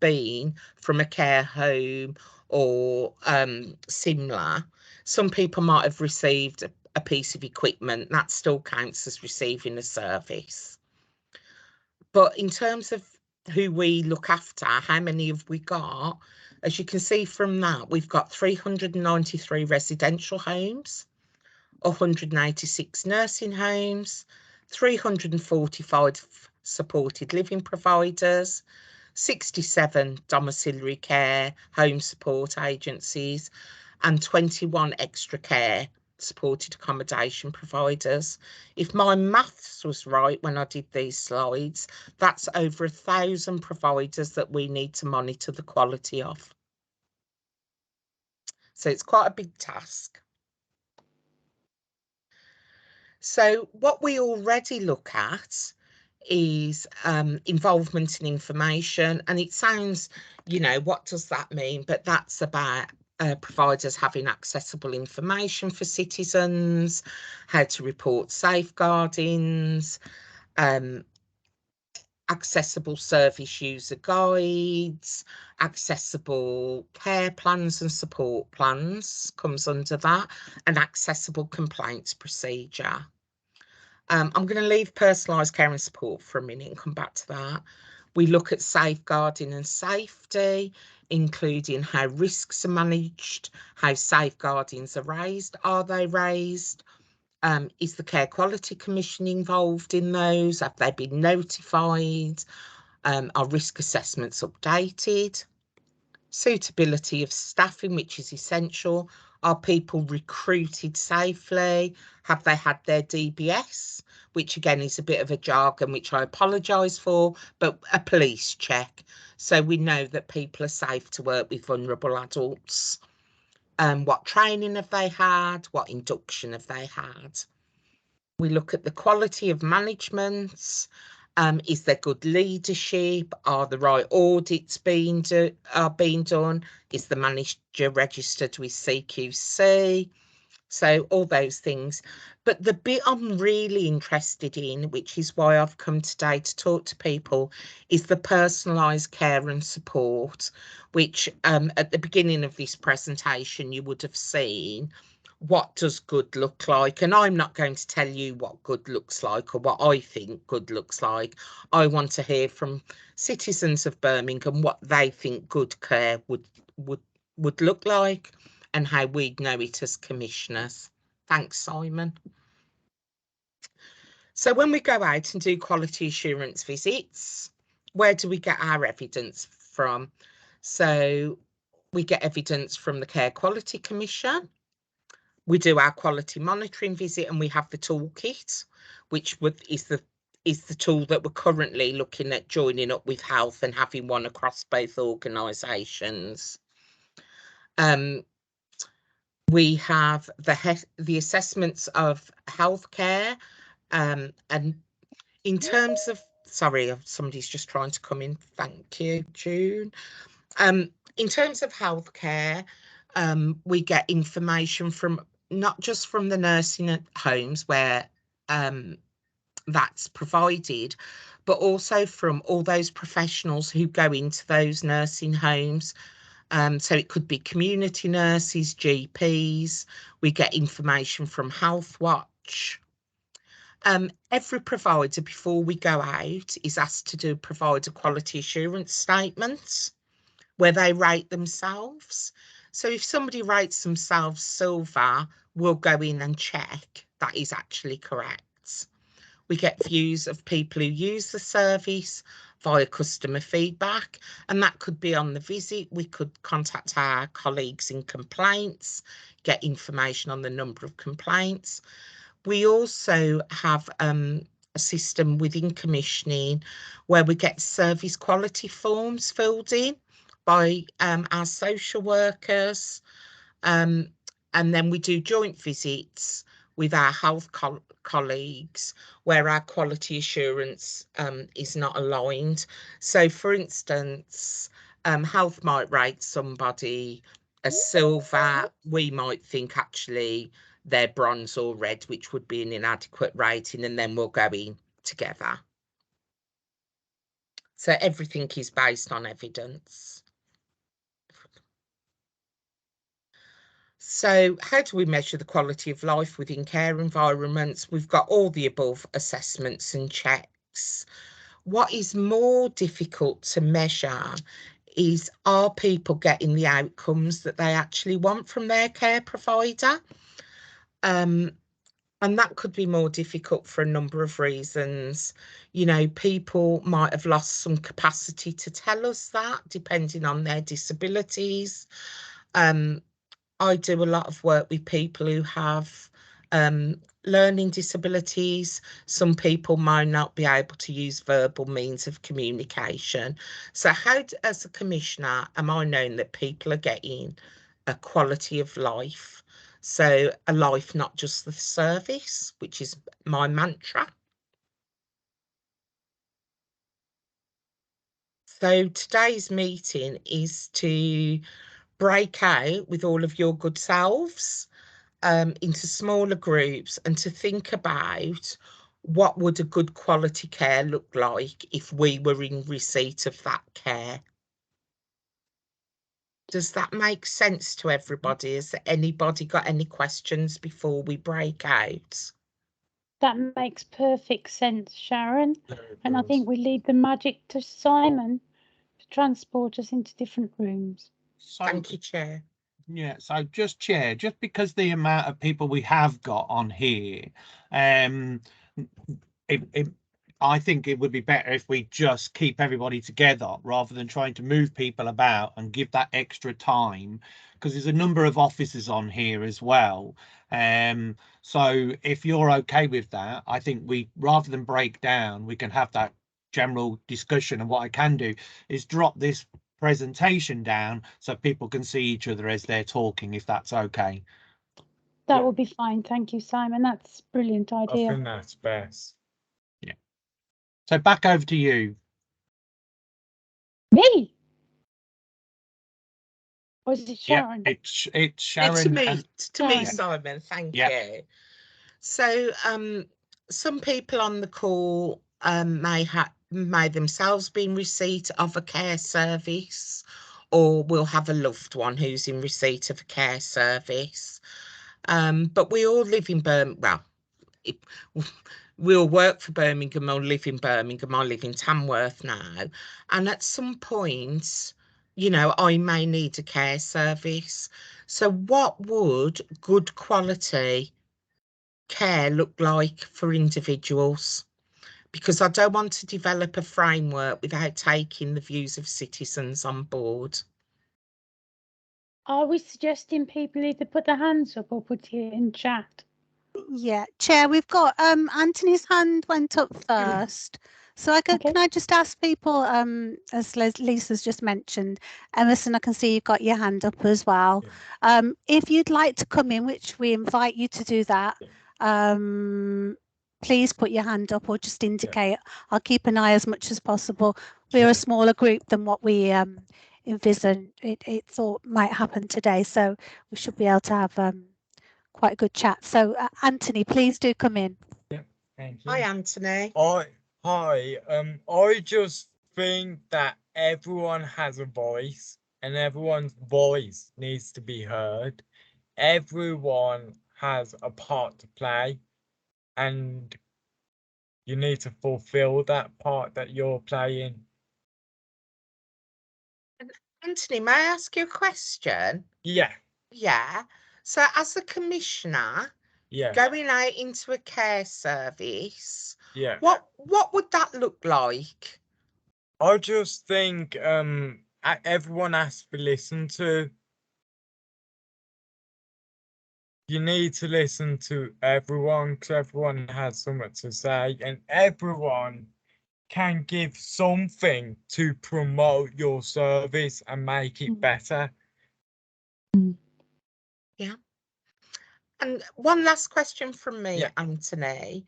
been from a care home or similar, some people might have received a piece of equipment. That still counts as receiving a service. But in terms of who we look after, how many have we got? As you can see from that, we've got 393 residential homes, 186 nursing homes, 345 supported living providers, 67 domiciliary care home support agencies, and 21 extra care supported accommodation providers. If my maths was right when I did these slides, that's over 1,000 providers that we need to monitor the quality of. So it's quite a big task. So what we already look at is involvement in information, and it sounds, what does that mean? But that's about providers having accessible information for citizens, how to report safeguardings, accessible service user guides, accessible care plans and support plans comes under that, and accessible complaints procedure. I'm going to leave personalised care and support for a minute and come back to that. We look at safeguarding and safety, including how risks are managed, how safeguardings are raised. Are they raised? Is the Care Quality Commission involved in those? Have they been notified? Are risk assessments updated? Suitability of staffing, which is essential. Are people recruited safely? Have they had their DBS? Which again is a bit of a jargon, which I apologise for, but a police check. So we know that people are safe to work with vulnerable adults. What training have they had? What induction have they had? We look at the quality of management. Is there good leadership? Are the right audits being done? Is the manager registered with CQC? So all those things. But the bit I'm really interested in, which is why I've come today to talk to people, is the personalised care and support, which at the beginning of this presentation, you would have seen what does good look like. And I'm not going to tell you what good looks like or what I think good looks like. I want to hear from citizens of Birmingham what they think good care would look like, and how we'd know it as commissioners. Thanks, Simon. So when we go out and do quality assurance visits, where do we get our evidence from? So we get evidence from the Care Quality Commission. We do our quality monitoring visit, and we have the toolkit, which is the tool that we're currently looking at joining up with health and having one across both organisations. We have the assessments of healthcare, and in terms of, sorry, somebody's just trying to come in. Thank you, June. In terms of healthcare, we get information from not just from the nursing homes where that's provided, but also from all those professionals who go into those nursing homes. So it could be community nurses, GPs. We get information from Health Watch. Every provider, before we go out, is asked to do provider quality assurance statements where they rate themselves. So if somebody rates themselves silver, we'll go in and check that is actually correct. We get views of people who use the service via customer feedback, and that could be on the visit. We could contact our colleagues in complaints, get information on the number of complaints. We also have a system within commissioning where we get service quality forms filled in by our social workers, and then we do joint visits with our health colleagues where our quality assurance is not aligned. So for instance, health might rate somebody as silver. We might think actually they're bronze or red, which would be an inadequate rating, and then we'll go in together. So everything is based on evidence. So how do we measure the quality of life within care environments? We've got all the above assessments and checks. What is more difficult to measure is, are people getting the outcomes that they actually want from their care provider? And that could be more difficult for a number of reasons. You know, people might have lost some capacity to tell us that, depending on their disabilities. I do a lot of work with people who have learning disabilities. Some people might not be able to use verbal means of communication. So how, as a commissioner, am I knowing that people are getting a quality of life? So a life, not just the service, which is my mantra. So today's meeting is to break out with all of your good selves into smaller groups and to think about what would a good quality care look like if we were in receipt of that care. Does that make sense to everybody? Has anybody got any questions before we break out? That makes perfect sense, Sharon. And I think we leave the magic to Simon to transport us into different rooms. So, Thank you, Chair. yeah, so Chair, just because the amount of people we have got on here, I think it would be better if we just keep everybody together rather than trying to move people about and give that extra time, because there's a number of officers on here as well. So if you're okay with that, I think we, rather than break down, we can have that general discussion. And what I can do is drop this presentation down so people can see each other as they're talking, if that's okay. That would be fine. Thank you, Simon. That's a brilliant idea. I think that's best. Yeah. So back over to you. Me? Or is it Sharon? Yeah, it's Sharon. To me, Simon, thank you. So some people on the call may themselves be in receipt of a care service, or will have a loved one who's in receipt of a care service. But we all live in Birmingham. Well, we all work for Birmingham or live in Birmingham. I live in Tamworth now. And at some point, you know, I may need a care service. So what would good quality care look like for individuals? Because I don't want to develop a framework without taking the views of citizens on board. Are we suggesting people either put their hands up or put it in chat? Yeah, Chair, we've got Anthony's hand went up first. So can I just ask people, as Lisa's just mentioned, Emerson, I can see you've got your hand up as well. Yeah. If you'd like to come in, which we invite you to do that, please put your hand up or just indicate. Yeah. I'll keep an eye as much as possible. We're a smaller group than what we envisioned it thought might happen today, so we should be able to have quite a good chat. So Anthony, please do come in. Yeah, thank you. Hi, Anthony. Hi. I just think that everyone has a voice and everyone's voice needs to be heard. Everyone has a part to play and you need to fulfill that part that you're playing. Anthony, may I ask you a question? Yeah. Yeah. So as a commissioner, going out into a care service, what would that look like? I just think everyone has to be listened to. You need to listen to everyone because everyone has something to say and everyone can give something to promote your service and make it better. Yeah. And one last question from me, Anthony.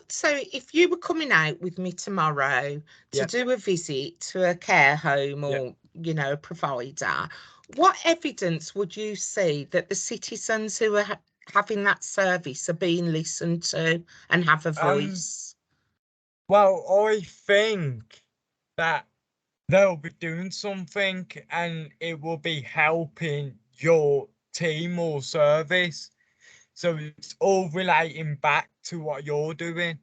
So if you were coming out with me tomorrow to do a visit to a care home or, you know, a provider, what evidence would you see that the citizens who are having that service are being listened to and have a voice? Well, I think that they'll be doing something and it will be helping your team or service. So it's all relating back to what you're doing.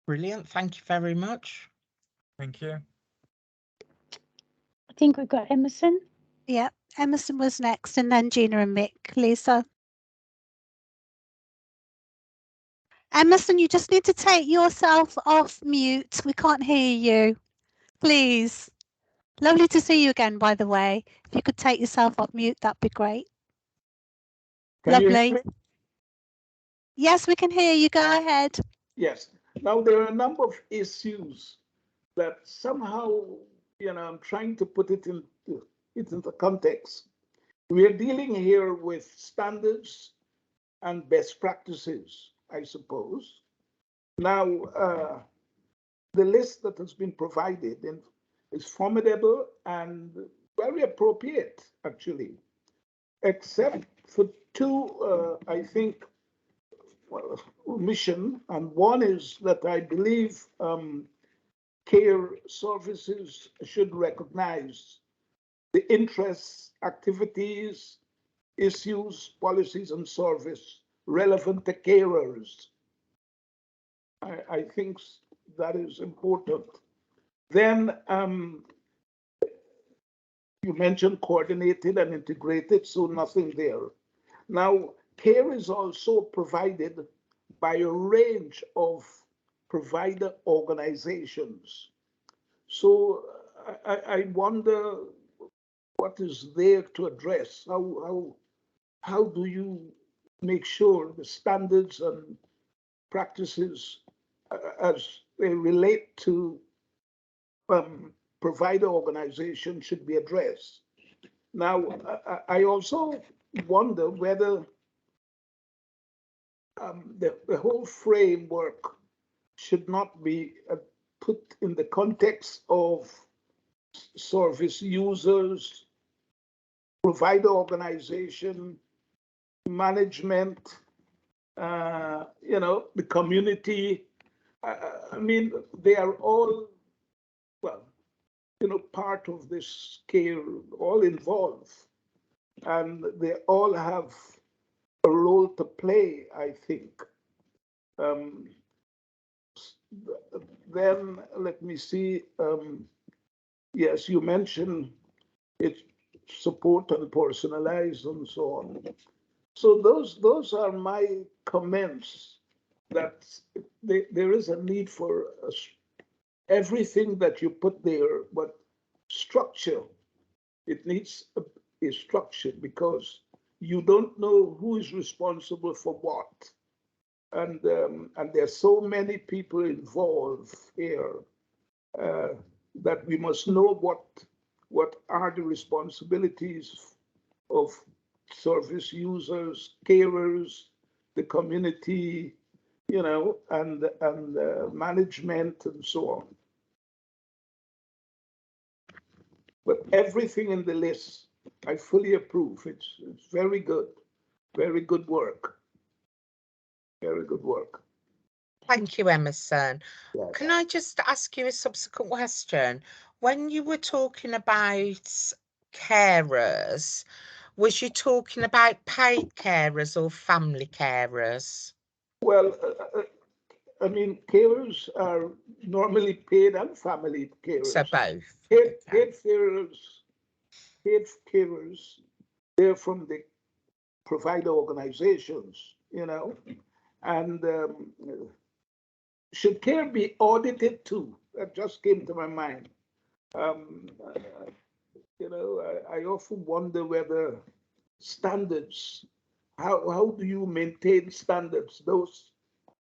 Brilliant. Thank you very much. Thank you. I think we've got Emerson. Yeah, Emerson was next, and then Gina and Mick. Lisa. Emerson, you just need to take yourself off mute. We can't hear you. Please. Lovely to see you again, by the way. If you could take yourself off mute, that'd be great. Can you hear Lovely. me? Yes, we can hear you. Go ahead. Yes. Now, there are a number of issues that somehow, I'm trying to put it into context. We are dealing here with standards and best practices, I suppose. Now, the list that has been provided is formidable and very appropriate, actually, except for two, I think, omission. And one is that I believe care services should recognize the interests, activities, issues, policies, and service relevant to carers. I think that is important. Then you mentioned coordinated and integrated, so nothing there. Now, care is also provided by a range of provider organizations. So I wonder what is there to address. How do you make sure the standards and practices as they relate to provider organizations should be addressed? Now, I also wonder whether the whole framework should not be put in the context of service users, provider organization, management, the community. I mean, they are all, well, part of this care, all involved, and they all have a role to play, I think. Then let me see. Yes, you mentioned it's support and personalized and so on. So those are my comments, that there is a need for everything that you put there, but structure. It needs a structure, because you don't know who is responsible for what. And there's so many people involved here that we must know what are the responsibilities of service users, carers, the community, and management and so on. But everything in the list, I fully approve. It's very good work. Very good work. Thank you, Emerson. Yeah. Can I just ask you a subsequent question? When you were talking about carers, was you talking about paid carers or family carers? Well, I mean, carers are normally paid and family carers. So both. Paid carers, they're from the provider organizations, and should care be audited too? That just came to my mind. I often wonder whether standards, how do you maintain standards?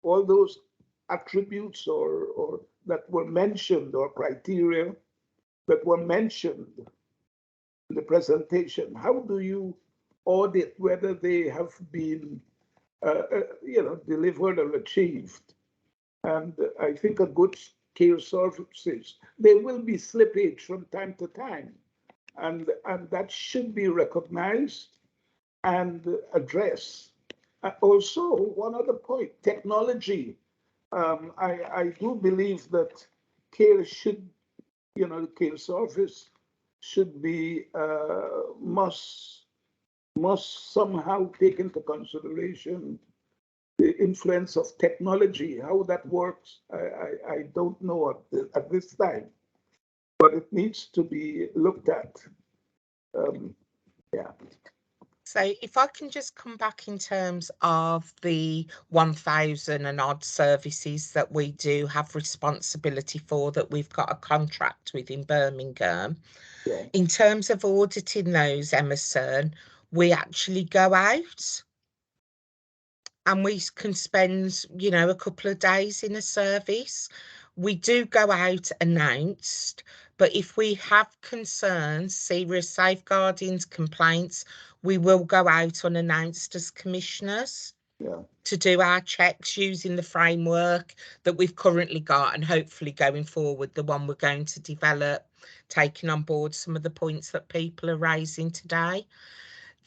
All those attributes or that were mentioned, or criteria that were mentioned in the presentation, how do you audit whether they have been delivered or achieved? And I think a good care services, there will be slippage from time to time, and that should be recognized and addressed. Also, one other point, technology. I do believe that care should, the care service should be, must somehow take into consideration the influence of technology. How that works, I don't know at this time, but it needs to be looked at. Yeah. So if I can just come back in terms of the 1,000 and odd services that we do have responsibility for, that we've got a contract with in Birmingham. Yeah. In terms of auditing those, Emerson, we actually go out and we can spend, a couple of days in a service. We do go out announced, but if we have concerns, serious safeguardings, complaints, we will go out unannounced as commissioners. Yeah. To do our checks using the framework that we've currently got, and hopefully going forward, the one we're going to develop, taking on board some of the points that people are raising today.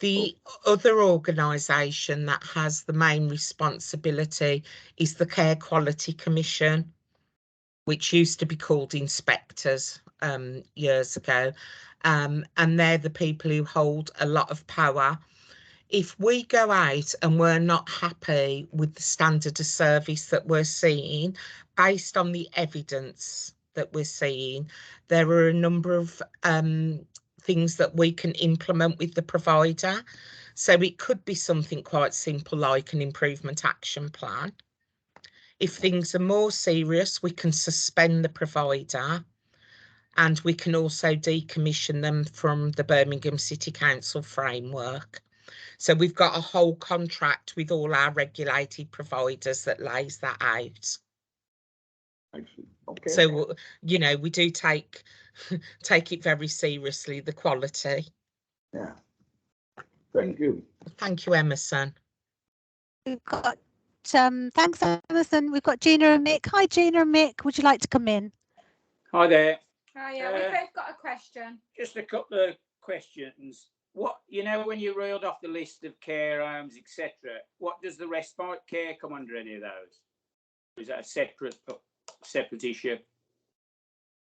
The other organisation that has the main responsibility is the Care Quality Commission, which used to be called inspectors years ago. And they're the people who hold a lot of power. If we go out and we're not happy with the standard of service that we're seeing, based on the evidence that we're seeing, there are a number of things that we can implement with the provider. So it could be something quite simple like an improvement action plan. If things are more serious, we can suspend the provider, and we can also decommission them from the Birmingham City Council framework. So we've got a whole contract with all our regulated providers that lays that out. Okay. So, we do take it very seriously, the quality. Yeah. Thank you. Thank you, Emerson. We've got, thanks, Emerson. We've got Gina and Mick. Hi, Gina and Mick. Would you like to come in? Hi there. Hi, yeah, we've both got a question. Just a couple of questions. What, when you reeled off the list of care homes, etc., what does the respite care come under any of those? Is that a separate issue?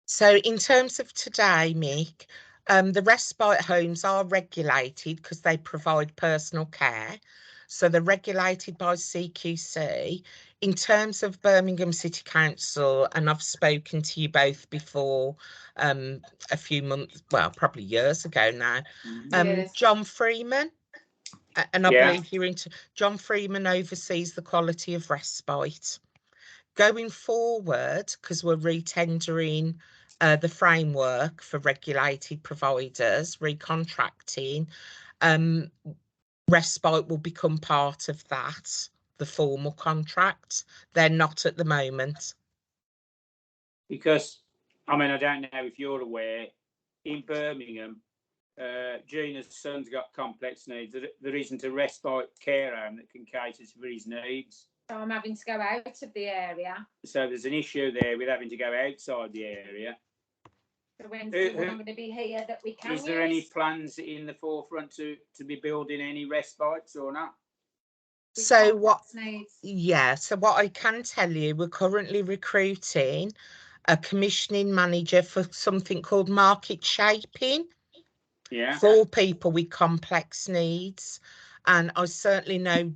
So in terms of today, Mick, the respite homes are regulated because they provide personal care. So they're regulated by CQC. In terms of Birmingham City Council, and I've spoken to you both before, a few months, well, probably years ago now, Yes. John Freeman, and I believe you're into, John Freeman oversees the quality of respite. Going forward, because we're retendering the framework for regulated providers, recontracting, respite will become part of that, the formal contract. They're not at the moment. Because, I don't know if you're aware, in Birmingham, Gina's son's got complex needs. There isn't a respite care home that can cater for his needs. So I'm having to go out of the area. So there's an issue there with having to go outside the area. So when's the one going to be here that we can Is there any plans in the forefront to be building any respites or not? So what I can tell you, we're currently recruiting a commissioning manager for something called market shaping. Yeah. For people with complex needs. And I certainly know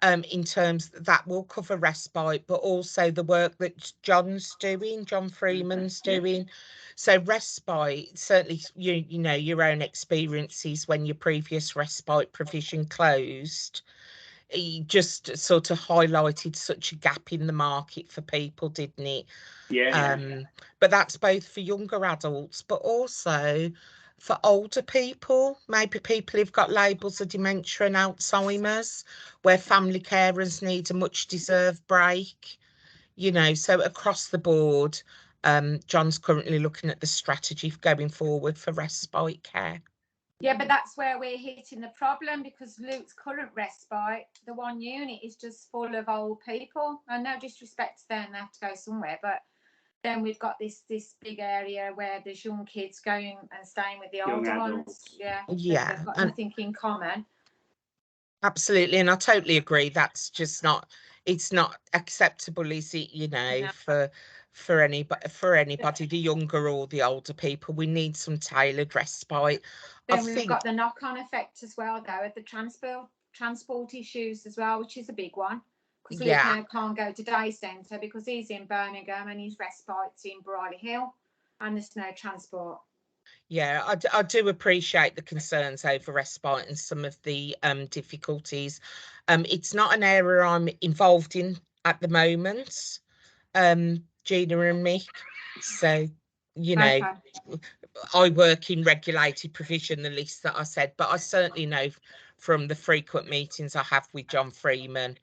in terms that will cover respite, but also the work that John's doing, John Freeman's doing. So respite, certainly, you know your own experiences when your previous respite provision closed. He just sort of highlighted such a gap in the market for people, didn't it? But that's both for younger adults, but also for older people, maybe people who've got labels of dementia and Alzheimer's, where family carers need a much deserved break, so across the board, John's currently looking at the strategy going forward for respite care. Yeah, but that's where we're hitting the problem, because Luke's current respite, the one unit is just full of old people. And no disrespect to them, they have to go somewhere, but then we've got this big area where there's young kids going and staying with the older ones. Yeah. They've got nothing in common. Absolutely, and I totally agree. That's just not, it's not acceptable, is it? You know, No. for anybody, the younger or the older people, we need some tailored respite. I Then we've think, got the knock-on effect as well, though, of the transport issues as well, which is a big one. Because Luke yeah, now can't go to day centre because he's in Birmingham and his respite's in Briley Hill, and there's no transport. yeah, I do appreciate the concerns over respite and some of the difficulties. It's not an area I'm involved in at the moment, Gina and Mick. So, you know, Okay. I work in regulated provision, the list that I said, but I certainly know from the frequent meetings I have with John Freeman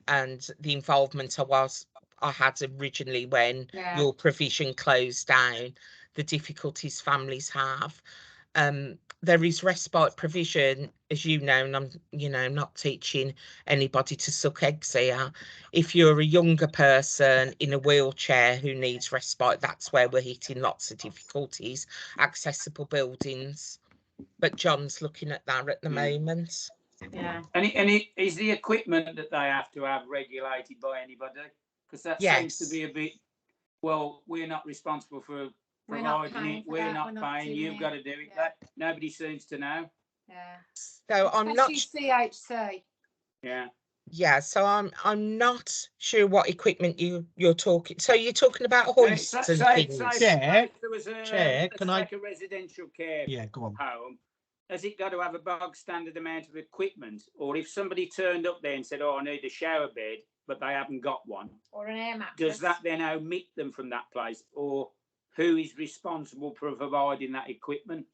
and the involvement I had originally when Yeah. your provision closed down, the difficulties families have. There is respite provision, as you know, and I'm, you know, not teaching anybody to suck eggs here. If you're a younger person in a wheelchair who needs respite, that's where we're hitting lots of difficulties. Accessible buildings, but John's looking at that at the moment. Yeah. And is the equipment that they have to have regulated by anybody? Because that seems to Yes. be a bit, well, we're not responsible for We're not providing paying it. for We're that, not we're not paying. doing You've it. got to do it. Yeah. That nobody seems to know. Yeah. So I'm not. Especially CHC. Yeah. Yeah, so I'm not sure what equipment you're talking. So you're talking about hoists and things. Chair, if there was Chair, let's can I- take a residential care Yeah, go on. home, has it got to have a bog standard amount of equipment? Or if somebody turned up there and said, oh, I need a shower bed, but they haven't got one, Or an air mattress. does that then omit them from that place? Or who is responsible for providing that equipment?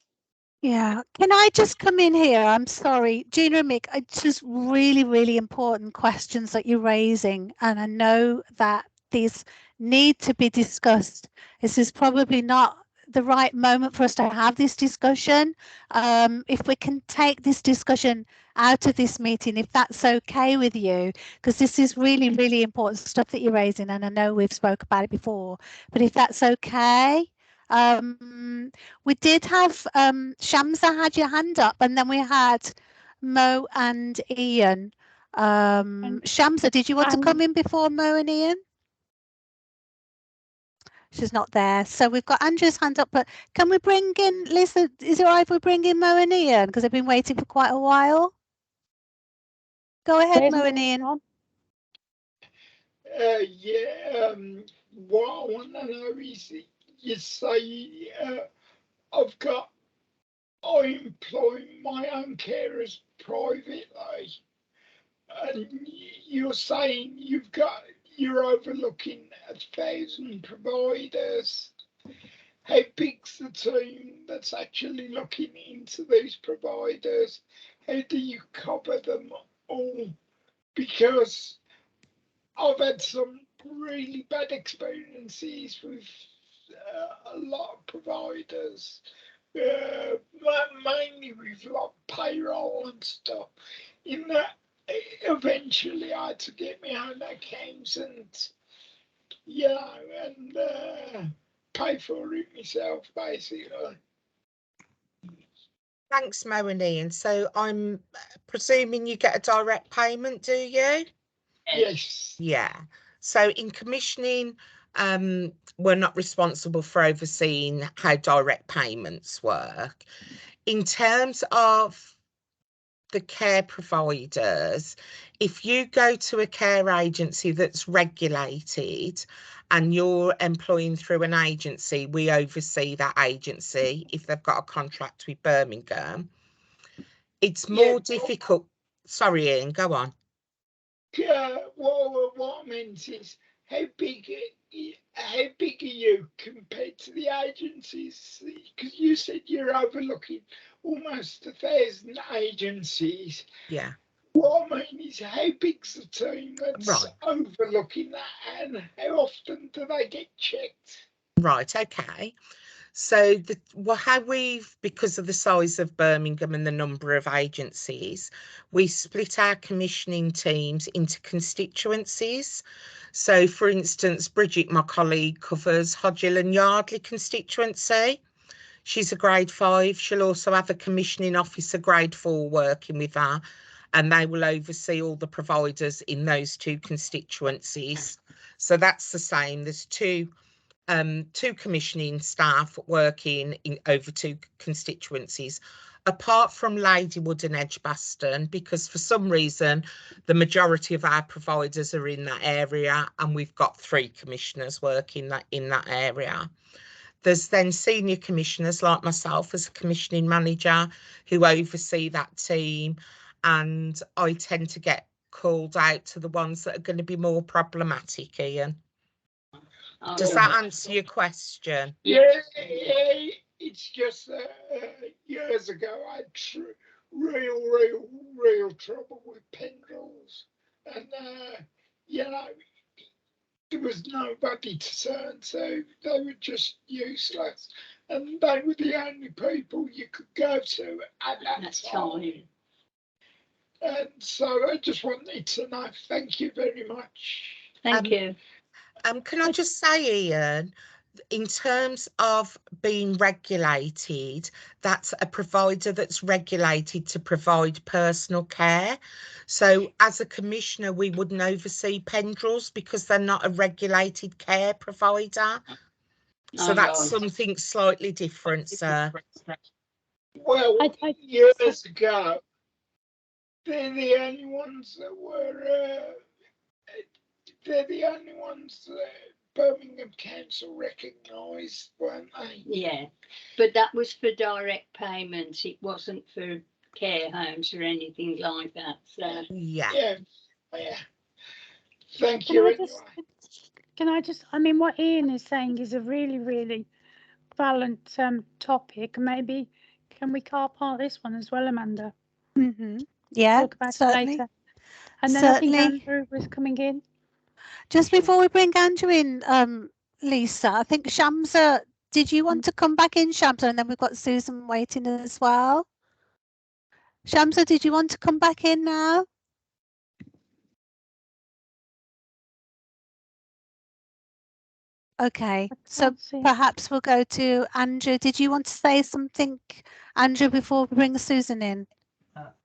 Yeah, can I just come in here? I'm sorry, Gina and Mick, it's just really, really important questions that you're raising. And I know that these need to be discussed. This is probably not the right moment for us to have this discussion. If we can take this discussion out of this meeting, if that's okay with you, because this is really, really important stuff that you're raising. And I know we've spoke about it before, but if that's okay. We did have Shamsa had your hand up, and then we had Mo and Ian. Shamsa, did you want to come in before Mo and Ian? She's not there. So we've got Andrew's hand up, but can we bring in Lisa? Is it all right if we bring in Mo and Ian? Because they've been waiting for quite a while. Go ahead, Mo and Ian. Yeah, what I want to know is you say I employ my own carers privately, and you're saying you're overlooking 1,000 providers. How big's the team that's actually looking into these providers? How do you cover them all? Because I've had some really bad experiences with a lot of providers, mainly with like payroll and stuff. In that, eventually I had to get my own accountant, and pay for it myself, basically. Thanks, Mo and Ian. So I'm presuming you get a direct payment, do you? Yes. Yeah. So in commissioning, we're not responsible for overseeing how direct payments work. In terms of the care providers, if you go to a care agency that's regulated and you're employing through an agency, we oversee that agency if they've got a contract with Birmingham. It's more difficult. Sorry, Ian, go on. What I meant is, how big are you compared to the agencies? Because you said you're overlooking almost 1,000 agencies. Yeah. What I mean is, how big's the team that's overlooking that, and how often do they get checked? Right, okay. So how we've, because of the size of Birmingham and the number of agencies, we split our commissioning teams into constituencies. So for instance, Bridget, my colleague, covers Hodgill and Yardley constituency. She's a grade 5. She'll also have a commissioning officer grade 4 working with her. and they will oversee all the providers in those 2 constituencies. So that's the same. There's two commissioning staff working in over 2 constituencies, apart from Ladywood and Edgbaston, because for some reason the majority of our providers are in that area, and we've got 3 commissioners working in that area. There's then senior commissioners like myself as a commissioning manager who oversee that team, and I tend to get called out to the ones that are going to be more problematic, Ian. Does that answer your question? Yeah, it's just that years ago I had real trouble with pendles, and you know, there was nobody to turn to. They were just useless, and they were the only people you could go to at that time. And so I just wanted to know. Thank you very much. Thank you. Can I just say, Ian, in terms of being regulated, that's a provider that's regulated to provide personal care. So as a commissioner, we wouldn't oversee pendrels because they're not a regulated care provider. So that's something slightly different, sir. Well, years ago, they're the only ones that were, they're the only ones that Birmingham Council recognised, weren't they? Yeah, but that was for direct payments. It wasn't for care homes or anything like that. So yeah. Thank you. Can I just, I mean, what Ian is saying is a really, really valid topic. Maybe can we car park this one as well, Amanda? Yeah, talk about certainly. it later. And then I think Andrew was coming in. Just before we bring Andrew in, Lisa, I think Shamsa, did you want to come back in, Shamsa? And then we've got Susan waiting as well. Shamsa, did you want to come back in now? Okay, so perhaps we'll go to Andrew. Did you want to say something, Andrew, before we bring Susan in?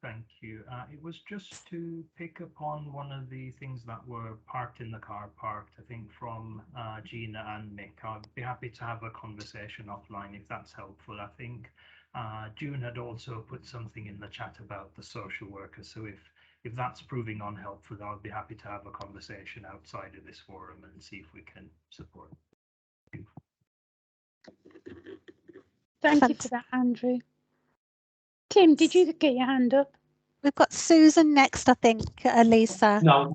Thank you. It was just to pick up on one of the things that were parked in the car park, I think from Gina and Nick. I'd be happy to have a conversation offline if that's helpful. I think June had also put something in the chat about the social worker. So if that's proving unhelpful, I'll be happy to have a conversation outside of this forum and see if we can support. Thank you for that, Andrew. Tim, did you get your hand up? We've got Susan next, I think, Lisa. No,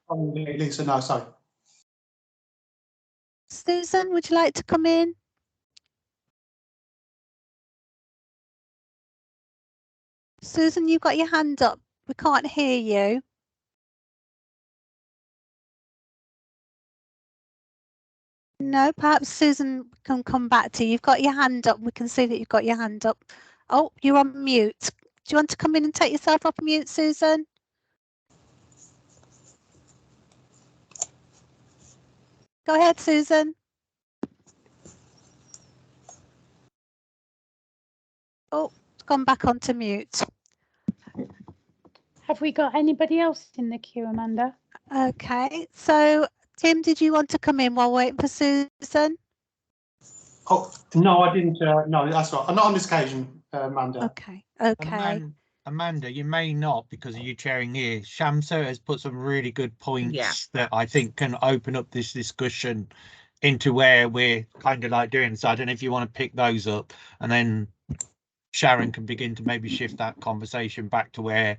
Lisa, no, sorry. Susan, would you like to come in? Susan, you've got your hand up. We can't hear you. No, perhaps Susan can come back to you. You've got your hand up. We can see that you've got your hand up. Oh, you're on mute. Do you want to come in and take yourself off mute, Susan? Go ahead, Susan. Oh, it's gone back onto mute. Have we got anybody else in the queue, Amanda? Okay, so Tim, did you want to come in while waiting for Susan? Oh, no, I didn't. No, that's right. Not on this occasion, Amanda. Okay, okay. Amanda, you may not because of you chairing here. Shamsa has put some really good points that I think can open up this discussion into where we're kind of like doing. So I don't know if you want to pick those up, and then Sharon can begin to maybe shift that conversation back to where,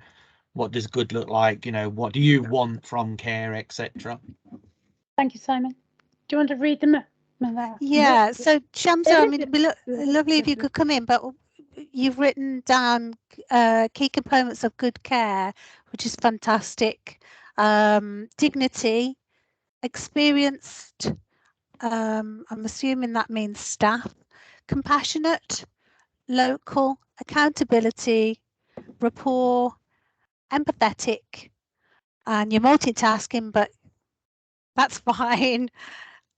what does good look like? You know, what do you want from care, etc. Thank you, Simon. Do you want to read them? Yeah, so Shamsa, I mean, it'd be lovely if you could come in, but you've written down key components of good care, which is fantastic. Dignity, experienced, I'm assuming that means staff, compassionate, local, accountability, rapport, empathetic, and you're multitasking, but that's fine.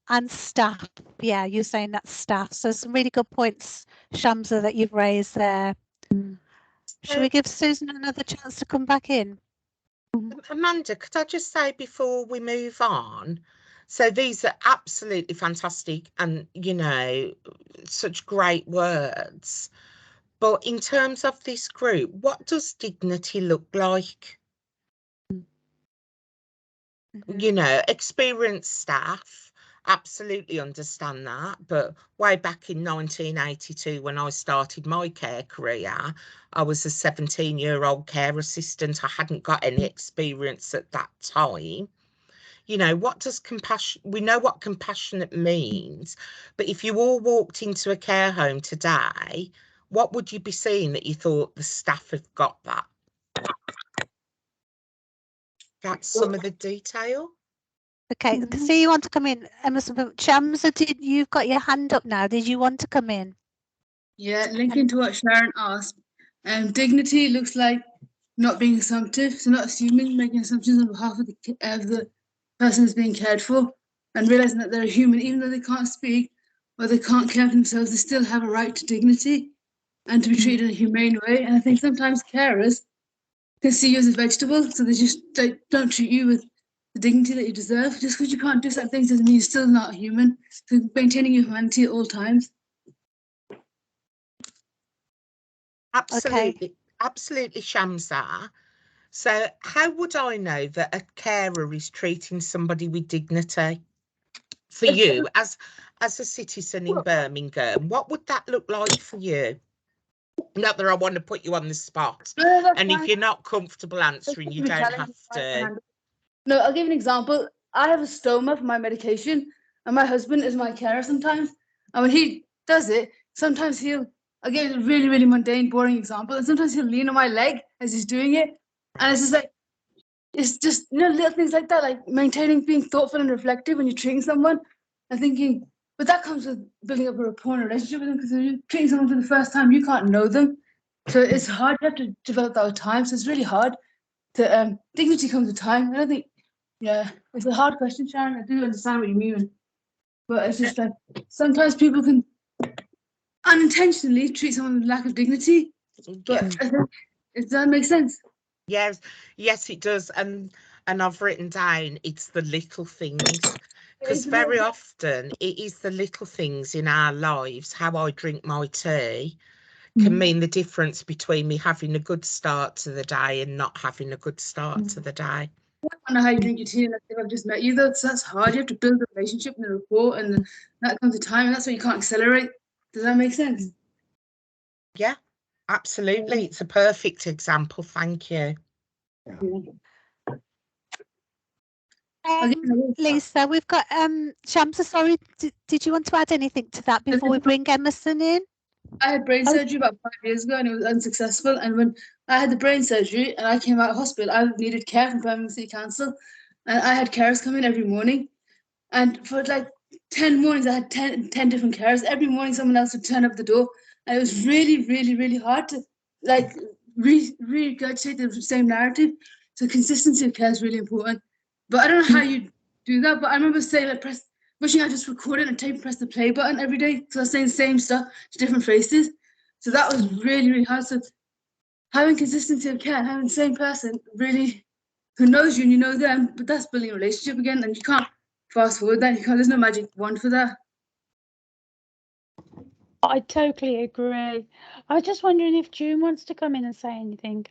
And staff, yeah, you're saying that's staff. So some really good points, Shamsa, that you've raised there. Should we give Susan another chance to come back in? Amanda, could I just say before we move on, so these are absolutely fantastic and, you know, such great words. But in terms of this group, what does dignity look like? You know, experienced staff absolutely understand that, but way back in 1982 when I started my care career, I was a 17-year-old care assistant. I hadn't got any experience at that time. You know, what does compassion, we know what compassionate means, but if you all walked into a care home today, what would you be seeing that you thought the staff have got that? That's some of the detail. Okay, I can see you want to come in, Emerson. Shamsa, you've got your hand up now. Did you want to come in? Yeah, linking to what Sharon asked, dignity looks like not being assumptive, so not assuming, making assumptions on behalf of the person who's being cared for, and realizing that they're a human, even though they can't speak or they can't care for themselves, they still have a right to dignity and to be treated in a humane way. And I think sometimes carers can see you as a vegetable, so they don't treat you with the dignity that you deserve. Just because you can't do certain things doesn't mean you're still not human. So maintaining your humanity at all times. Absolutely, absolutely, Shamsa. So how would I know that a carer is treating somebody with dignity? For you, as a citizen in Birmingham, what would that look like for you? Not that I want to put you on the spot. No, and if you're not comfortable answering, you don't have to. No, I'll give you an example. I have a stoma for my medication, and my husband is my carer sometimes. And when he does it, sometimes I'll give you a really, really mundane, boring example, and sometimes he'll lean on my leg as he's doing it. And it's just like, it's just, you know, little things like that, like maintaining, being thoughtful and reflective when you're treating someone and thinking, but that comes with building up a rapport and a relationship with them, because when you're treating someone for the first time, you can't know them. So it's hard, you have to develop that with time. So it's really hard to, dignity comes with time. I don't think, yeah, it's a hard question, Sharon. I do understand what you mean. But it's just like, sometimes people can unintentionally treat someone with lack of dignity. But I think, does that make sense? Yes, it does. And I've written down, it's the little things, because very often it is the little things in our lives. How I drink my tea can mean the difference between me having a good start to the day and not having a good start to the day. I don't know how you drink your tea, and if I've just met you, that's hard. You have to build a relationship and a rapport, and that comes with time, and that's why you can't accelerate. Does that make sense? Yeah, absolutely. It's a perfect example. Thank you. Lisa, we've got Shamsa, sorry, did you want to add anything to that before we bring Emerson in? I had brain surgery about 5 years ago and it was unsuccessful. And when I had the brain surgery and I came out of hospital, I needed care from Birmingham City Council. And I had carers come in every morning. And for like 10 mornings, I had 10 different carers. Every morning, someone else would turn up the door. And it was really, really, really hard to like regurgitate the same narrative. So consistency of care is really important. But I don't know how you do that. But I remember saying, like, wishing I just recorded and press the play button every day. So I was saying the same stuff to different faces. So that was really, really hard. So having consistency of care, having the same person really who knows you and you know them, but that's building a relationship again, and you can't fast forward that. You can't, there's no magic wand for that. I totally agree. I was just wondering if June wants to come in and say anything.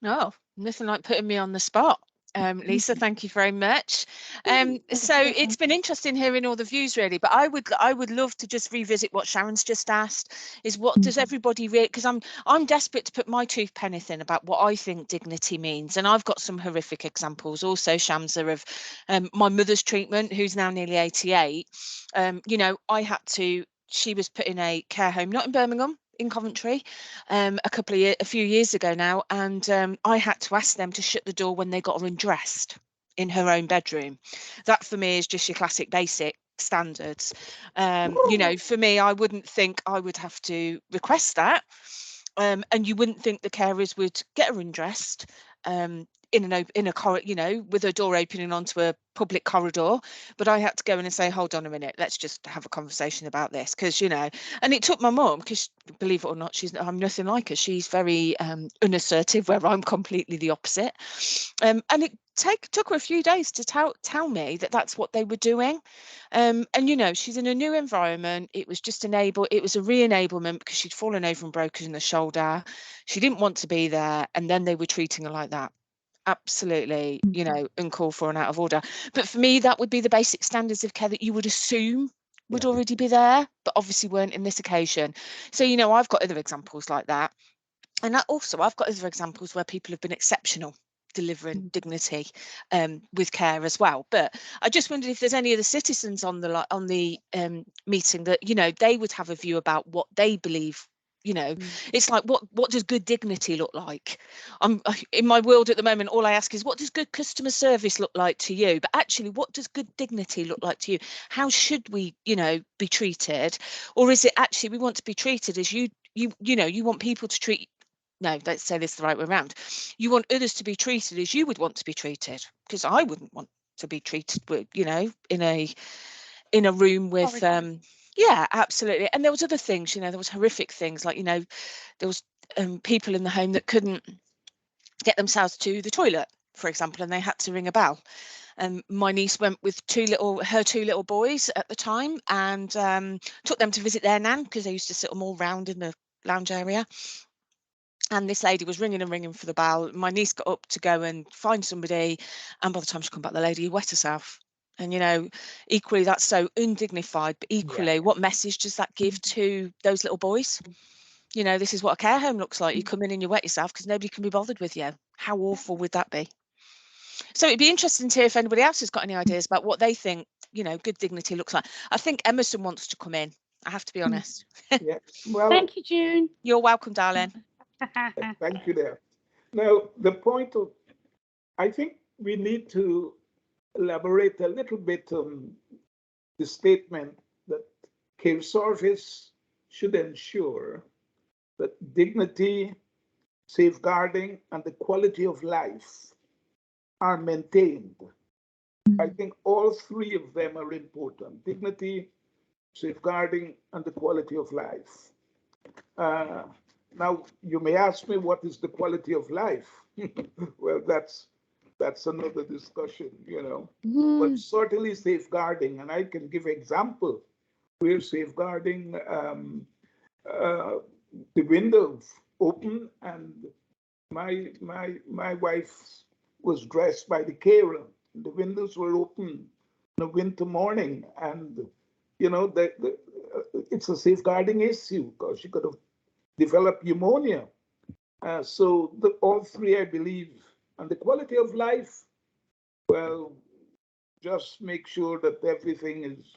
No, nothing like putting me on the spot. Lisa, thank you very much. So it's been interesting hearing all the views, really, but I would love to just revisit what Sharon's just asked, is what does everybody really, because I'm desperate to put my two pennies in about what I think dignity means, and I've got some horrific examples also, Shamsa, of my mother's treatment, who's now nearly 88. You know, she was put in a care home, not in Birmingham, in Coventry, a few years ago now, and I had to ask them to shut the door when they got her undressed in her own bedroom. That for me is just your classic basic standards. You know, for me, I wouldn't think I would have to request that, and you wouldn't think the carers would get her undressed. in a corridor, you know, with a door opening onto a public corridor, but I had to go in and say, hold on a minute, let's just have a conversation about this, because, you know, and it took my mum, because believe it or not, I'm nothing like her. She's very unassertive, where I'm completely the opposite, and it took her a few days to tell me that that's what they were doing. And you know, she's in a new environment. It was just it was a re-enablement, because she'd fallen over and broken the shoulder. She didn't want to be there, and then they were treating her like that. Absolutely, you know, uncalled for and out of order. But for me, that would be the basic standards of care that you would assume would already be there, but obviously weren't in this occasion. So, you know, I've got other examples like that. And also I've got other examples where people have been exceptional delivering dignity with care as well. But I just wondered if there's any of the citizens on the meeting that, you know, they would have a view about what they believe. You know, it's like, what does good dignity look like? I'm in my world at the moment, all I ask is, what does good customer service look like to you? But actually, what does good dignity look like to you? How should we, you know, be treated? Or is it actually we want to be treated as you know, you want people to treat, no, let's say this the right way around. You want others to be treated as you would want to be treated, because I wouldn't want to be treated with, you know, in a room with yeah, absolutely. And there was other things, you know, there was horrific things, like, you know, there was people in the home that couldn't get themselves to the toilet, for example, and they had to ring a bell. And my niece went with her two little boys at the time, and took them to visit their nan, because they used to sit them all round in the lounge area. And this lady was ringing and ringing for the bell. My niece got up to go and find somebody, and by the time she come back, the lady wet herself. And, you know, equally, that's so undignified, but equally, what message does that give to those little boys? You know, this is what a care home looks like. You come in and you wet yourself because nobody can be bothered with you. How awful would that be? So it'd be interesting to hear if anybody else has got any ideas about what they think, you know, good dignity looks like. I think Emerson wants to come in. I have to be honest. Yeah. Well, thank you, June. You're welcome, darling. Thank you there. Now, the point of, I think we need to elaborate a little bit on the statement that care service should ensure that dignity, safeguarding, and the quality of life are maintained. I think all three of them are important: dignity, safeguarding, and the quality of life. Now, you may ask me, what is the quality of life? Well, that's another discussion, you know. But certainly safeguarding, and I can give example. We're safeguarding the windows open, and my wife was dressed by the carer. The windows were open in a winter morning, and you know it's a safeguarding issue, because she could have developed pneumonia. So all three, I believe, and the quality of life, well, just make sure that everything is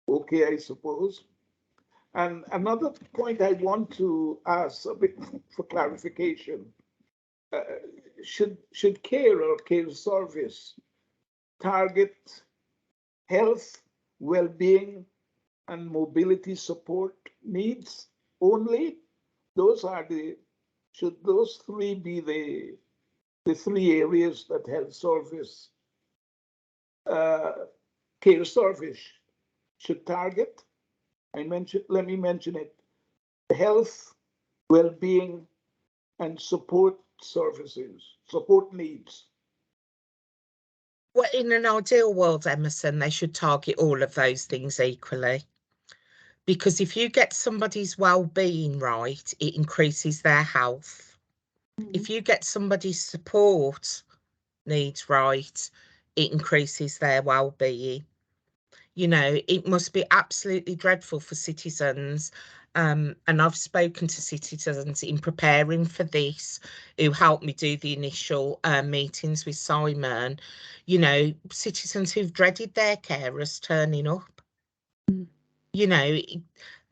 okay, I suppose. And another point I want to ask a bit for clarification: should care or care service target health, well-being, and mobility support needs only? Should those three be the three areas that health service, care service should target? Let me mention it: health, well-being, and support services, support needs. Well, in an ideal world, Emerson, they should target all of those things equally. Because if you get somebody's well-being right, it increases their health. If you get somebody's support needs right, it increases their well-being. You know, it must be absolutely dreadful for citizens. And I've spoken to citizens in preparing for this who helped me do the initial meetings with Simon. You know, citizens who've dreaded their carers turning up. You know,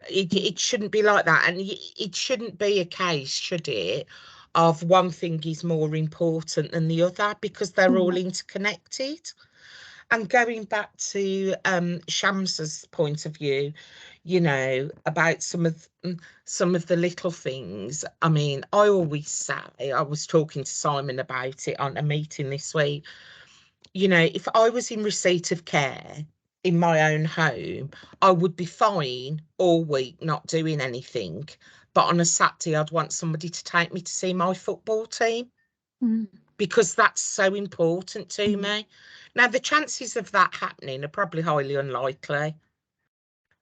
it shouldn't be like that. And it shouldn't be a case, should it, of one thing is more important than the other, because they're all interconnected. And going back to Shamsa's point of view, you know, about some of the little things. I mean, I always say, I was talking to Simon about it on a meeting this week. You know, if I was in receipt of care in my own home, I would be fine all week not doing anything. But on a Saturday, I'd want somebody to take me to see my football team. Because that's so important to me. Now, the chances of that happening are probably highly unlikely.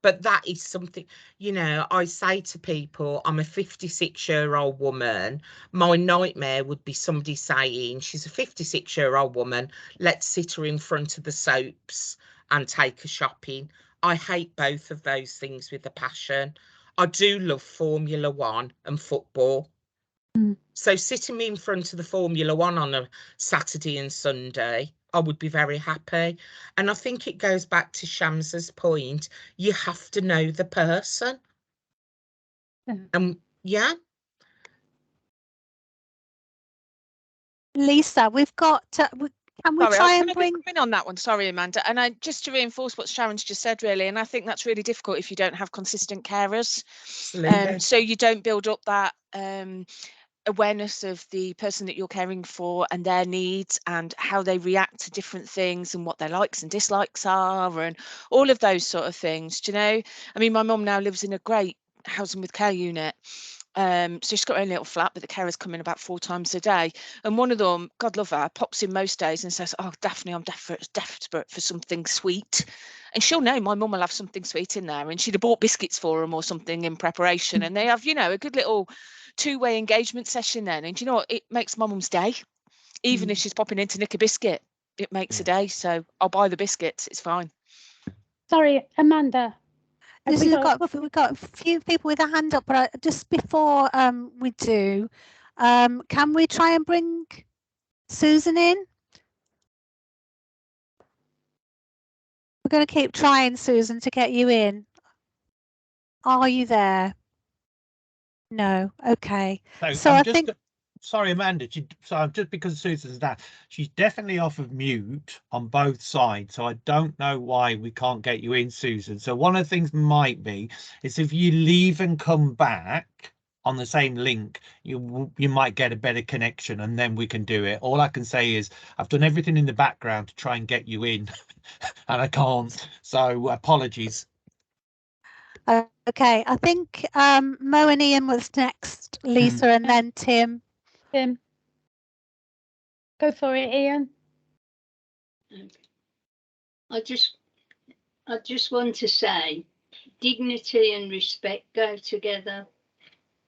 But that is something, you know, I say to people, I'm a 56-year-old woman. My nightmare would be somebody saying, she's a 56-year-old woman, let's sit her in front of the soaps and take her shopping. I hate both of those things with a passion. I do love Formula One and football. So sitting me in front of the Formula One on a Saturday and Sunday, I would be very happy. And I think it goes back to Shamsa's point. You have to know the person. Yeah. Lisa, we've got. Can we Sorry, try can and I bring? just come in on that one? Sorry, Amanda. And I just to reinforce what Sharon's just said, really, and I think that's really difficult if you don't have consistent carers. So you don't build up that awareness of the person that you're caring for and their needs and how they react to different things and what their likes and dislikes are and all of those sort of things. Do you know? I mean, my mum now lives in a great housing with care unit. So she's got her own little flat, but the carers come in about 4 times a day. And one of them, God love her, pops in most days and says, "Oh, Daphne, I'm desperate for something sweet." And she'll know my mum will have something sweet in there, and she'd have bought biscuits for them or something in preparation. And they have, you know, a good little two-way engagement session then. And you know what? It makes my mum's day. Even if she's popping in to nick a biscuit, it makes a day. So I'll buy the biscuits. It's fine. Sorry, Amanda. We've got a few people with a hand up, but just before we do, can we try and bring Susan in? We're going to keep trying, Susan, to get you in. Are you there? No. Okay. So I think. Sorry, Amanda. So just because Susan's that, she's definitely off of mute on both sides. So I don't know why we can't get you in, Susan. So one of the things might be is if you leave and come back on the same link, you might get a better connection, and then we can do it. All I can say is I've done everything in the background to try and get you in, and I can't. So apologies. Okay, I think Mo and Ian was next, Lisa, and then Tim. Tim. Go for it, Ian. I just want to say dignity and respect go together.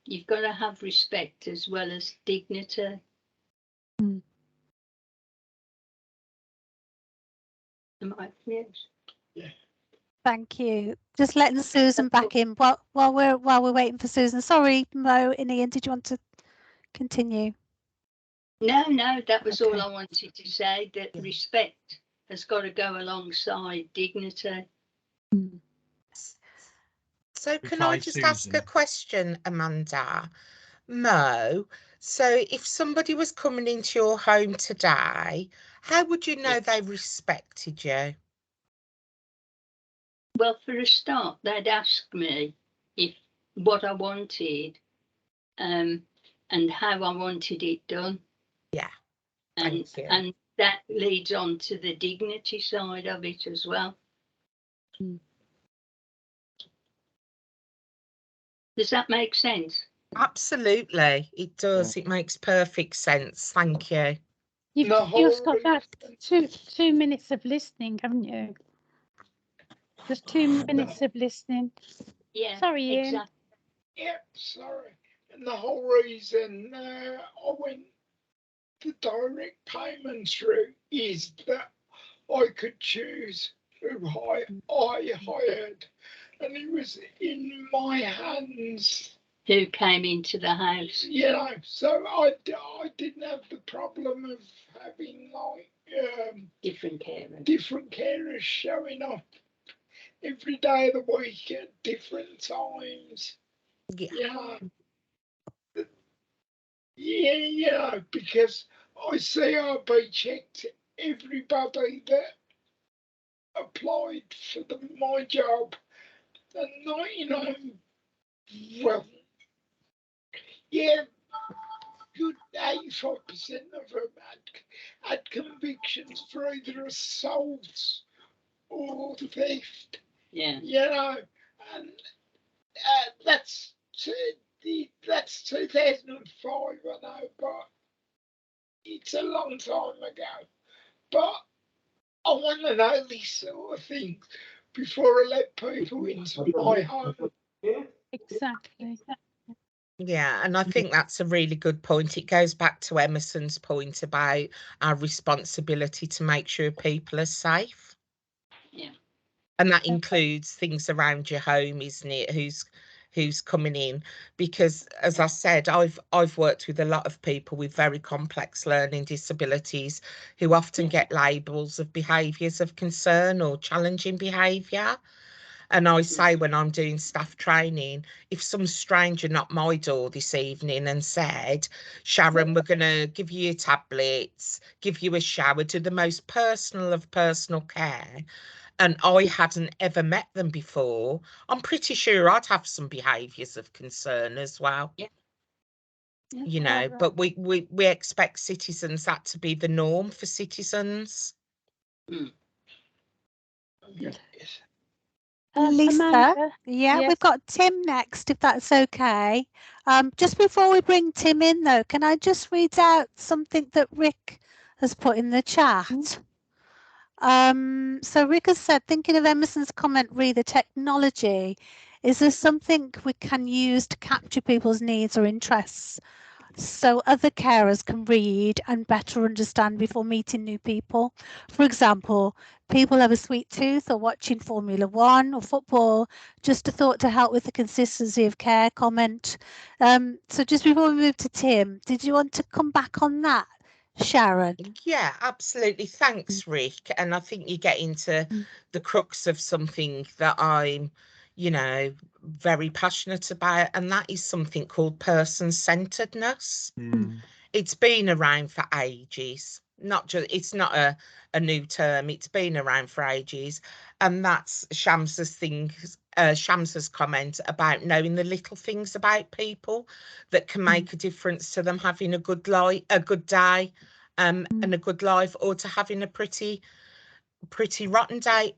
You've got to have respect as well as dignity. Am I yes? Yeah. Thank you. Just letting Susan back in while we're waiting for Susan. Sorry, Mo and Ian, did you want to continue? No, that was all I wanted to say, that respect has got to go alongside dignity. So can I just ask a question, Amanda? Mo, so if somebody was coming into your home today, how would you know they respected you? Well, for a start, they'd ask me what I wanted, and how I wanted it done. Yeah. And that leads on to the dignity side of it as well. Does that make sense? Absolutely, it does. It makes perfect sense. Thank you. You've just got that 2 minutes of listening, haven't you? Just 2 minutes of listening. Yeah. Sorry, Ian. Exactly. Yeah, sorry. And the whole reason I went the direct payments route is that I could choose who I hired, and it was in my hands. Who came into the house? You know, so I didn't have the problem of having like different carers showing up every day of the week at different times. Yeah. Yeah, because I CRB checked everybody that applied for my job, and 99, well, yeah, good 85% of them had convictions for either assault or theft. Yeah. You know, and that's 2005, I know, but it's a long time ago. But I want to know these sort of things before I let people into my home. Exactly. Yeah, and I think that's a really good point. It goes back to Emerson's point about our responsibility to make sure people are safe. Yeah. And that includes things around your home, isn't it? Who's coming in? Because as I said, I've worked with a lot of people with very complex learning disabilities who often get labels of behaviours of concern or challenging behaviour. And I say when I'm doing staff training, if some stranger knocked my door this evening and said, Sharon, we're going to give you your tablets, give you a shower, do the most personal of personal care, and I hadn't ever met them before, I'm pretty sure I'd have some behaviours of concern as well. Yeah. You know, but we expect citizens that to be the norm for citizens. Lisa, Amanda? yeah, Yes. we've got Tim next, if that's okay. Just before we bring Tim in, though, can I just read out something that Rick has put in the chat? So Rick has said, thinking of Emerson's comment, re the technology, is there something we can use to capture people's needs or interests so other carers can read and better understand before meeting new people? For example, people have a sweet tooth or watching Formula One or football. Just a thought to help with the consistency of care comment. So just before we move to Tim, did you want to come back on that, Sharon? Yeah, absolutely. Thanks, Rick. And I think you get into the crux of something that I'm, you know, very passionate about, and that is something called person-centeredness. It's been around for ages. It's not a new term, it's been around for ages. And that's Shamsa's comment about knowing the little things about people that can make a difference to them having a good day, and a good life, or to having a pretty rotten day.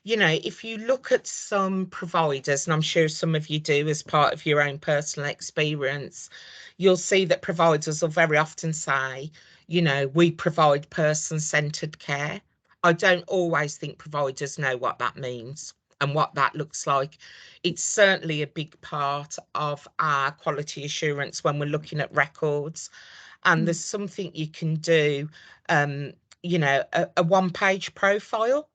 If you look at some providers, and I'm sure some of you do as part of your own personal experience, you'll see that providers will very often say, we provide person-centered care. I don't always think providers know what that means and what that looks like. It's certainly a big part of our quality assurance when we're looking at records. And there's something you can do, a one-page profile.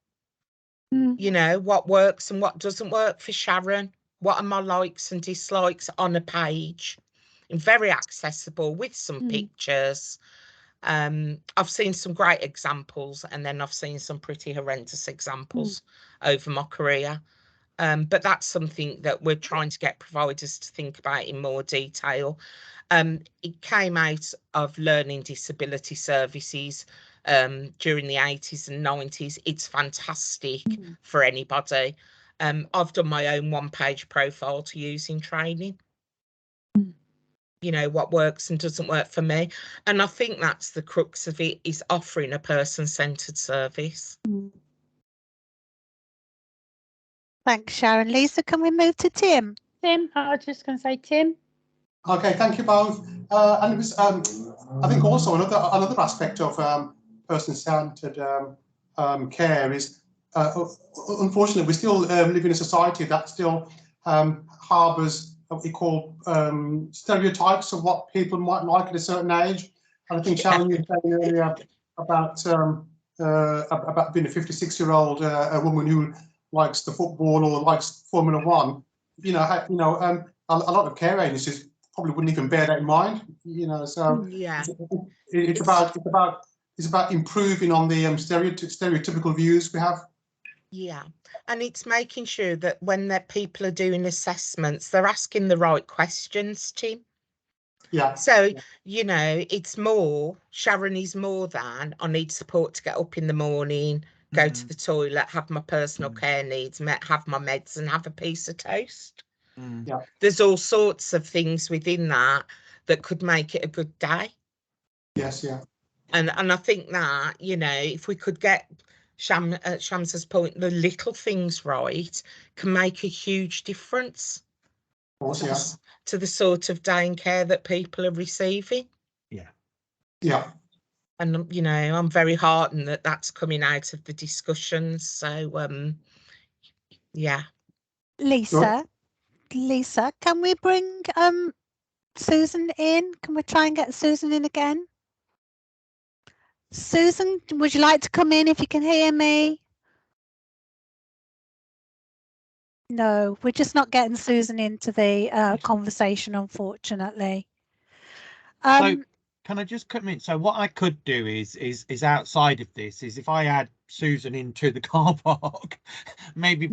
What works and what doesn't work for Sharon. What are my likes and dislikes on a page? And very accessible with some pictures. I've seen some great examples, and then I've seen some pretty horrendous examples over my career. But that's something that we're trying to get providers to think about in more detail. It came out of learning disability services during the 80s and 90s. It's fantastic for anybody. I've done my own one-page profile to use in training. What works and doesn't work for me. And I think that's the crux of it, is offering a person-centered service. Thanks, Sharon. Lisa, can we move to Tim? Tim, I was just going to say Tim. Okay, thank you both. And it was, I think also another aspect of person-centered care is, unfortunately, we still live in a society that still harbours what we call stereotypes of what people might like at a certain age. And I think Sharon, you were saying earlier about being a 56-year-old woman who likes the football or likes Formula One. A lot of care agencies probably wouldn't even bear that in mind. So yeah, it's about improving on the stereotypical views we have. Yeah, and it's making sure that when people are doing assessments, they're asking the right questions, Tim. Yeah. So, it's more, Sharon is more than, I need support to get up in the morning, go to the toilet, have my personal care needs met, have my meds, and have a piece of toast. Yeah. There's all sorts of things within that could make it a good day. Yes, yeah. And I think that, you know, if we could get Shamsa's point, the little things right can make a huge difference to the sort of day and care that people are receiving. Yeah. Yeah. And, you know, I'm very heartened that that's coming out of the discussions. So, yeah. Lisa, can we bring Susan in? Can we try and get Susan in again? Susan, would you like to come in if you can hear me? No, we're just not getting Susan into the conversation, unfortunately. So can I just come in? So what I could do is outside of this is if I add Susan into the car park, maybe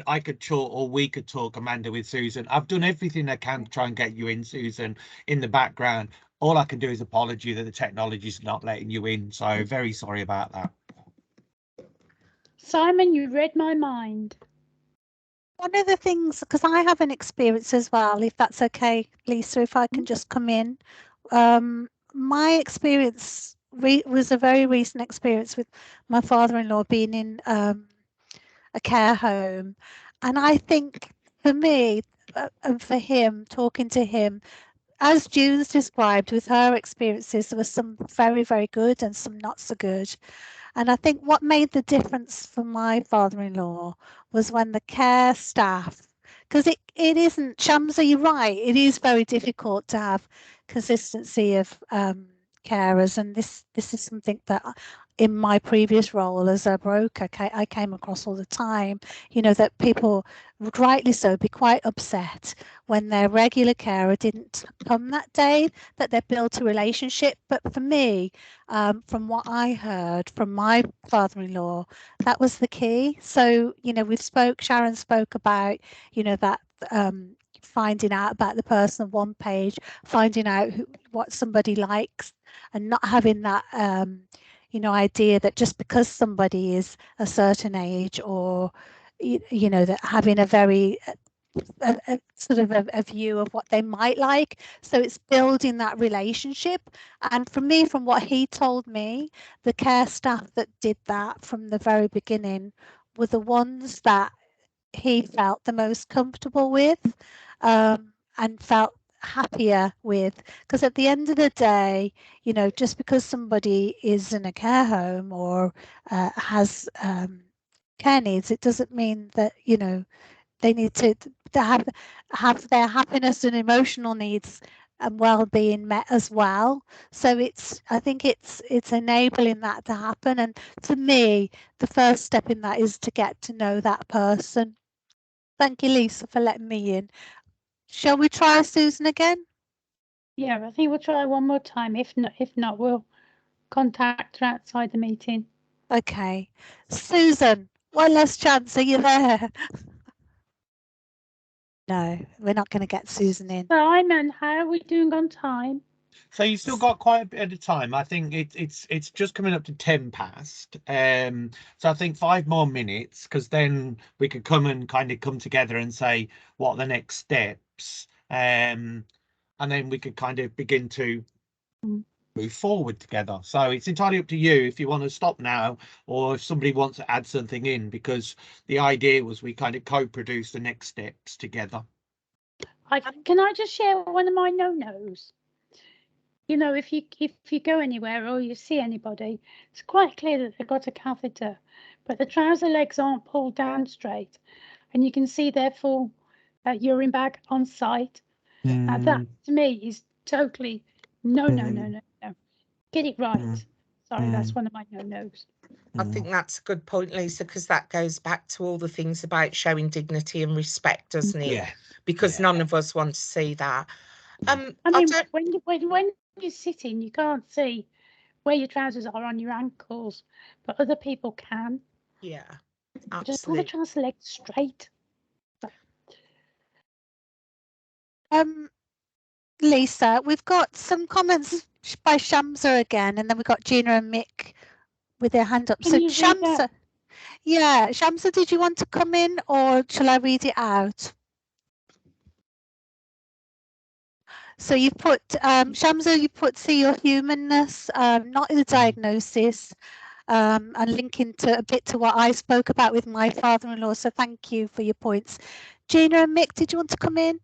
I could talk, or we could talk, Amanda, with Susan. I've done everything I can to try and get you in, Susan, in the background. All I can do is apology that the technology is not letting you in. So very sorry about that. Simon, you read my mind. One of the things, because I have an experience as well, if that's okay, Lisa, if I can just come in. My experience was a very recent experience with my father-in-law being in a care home. And I think for me, and for him, talking to him, as June's described with her experiences, there was some very, very good and some not so good. And I think what made the difference for my father-in-law was when the care staff, because it isn't, Shamsa, you're right, it is very difficult to have consistency of carers, and this is something that in my previous role as a broker I came across all the time, you know, that people would rightly so be quite upset when their regular carer didn't come that day, that they built a relationship. But for me, from what I heard from my father-in-law, that was the key. So, you know, Sharon spoke about, you know, that finding out about the person on one page, finding out what somebody likes, and not having that you know, idea that just because somebody is a certain age, or you know, that having a very sort of a view of what they might like. So it's building that relationship. And for me, from what he told me, the care staff that did that from the very beginning were the ones that he felt the most comfortable with, and felt happier with. Because at the end of the day, you know, just because somebody is in a care home or has care needs, it doesn't mean that, you know, they need to have their happiness and emotional needs and well-being met as well. So I think it's enabling that to happen. And for me, the first step in that is to get to know that person. Thank you, Lisa, for letting me in. Shall we try Susan again? Yeah, I think we'll try one more time. If not, we'll contact her outside the meeting. Okay. Susan, one last chance. Are you there? No, we're not going to get Susan in. Simon, how are we doing on time? So you've still got quite a bit of time. I think it's just coming up to 10 past. So I think 5 more minutes, because then we could come together and say what are the next steps. And then we could kind of begin to move forward together. So it's entirely up to you if you want to stop now, or if somebody wants to add something in, because the idea was we kind of co-produce the next steps together. Can I just share one of my no-nos? You know, if you go anywhere or you see anybody, it's quite clear that they've got a catheter, but the trouser legs aren't pulled down straight, and you can see their full urine bag on site. Now that to me is totally no. Get it right. Sorry, that's one of my no-nos. I think that's a good point, Lisa, because that goes back to all the things about showing dignity and respect, doesn't it? Yeah. Because none of us want to see that. I mean, when you're sitting, you can't see where your trousers are on your ankles, but other people can. Yeah, just pull the trouser leg straight. Lisa, we've got some comments by Shamsa again, and then we've got Gina and Mick with their hand up. Can So you read that? Yeah, Shamsa, did you want to come in or shall I read it out? So you put, Shamsa, you put see your humanness, not the diagnosis, and linking to a bit to what I spoke about with my father-in-law. So thank you for your points. Gina and Mick, did you want to come in?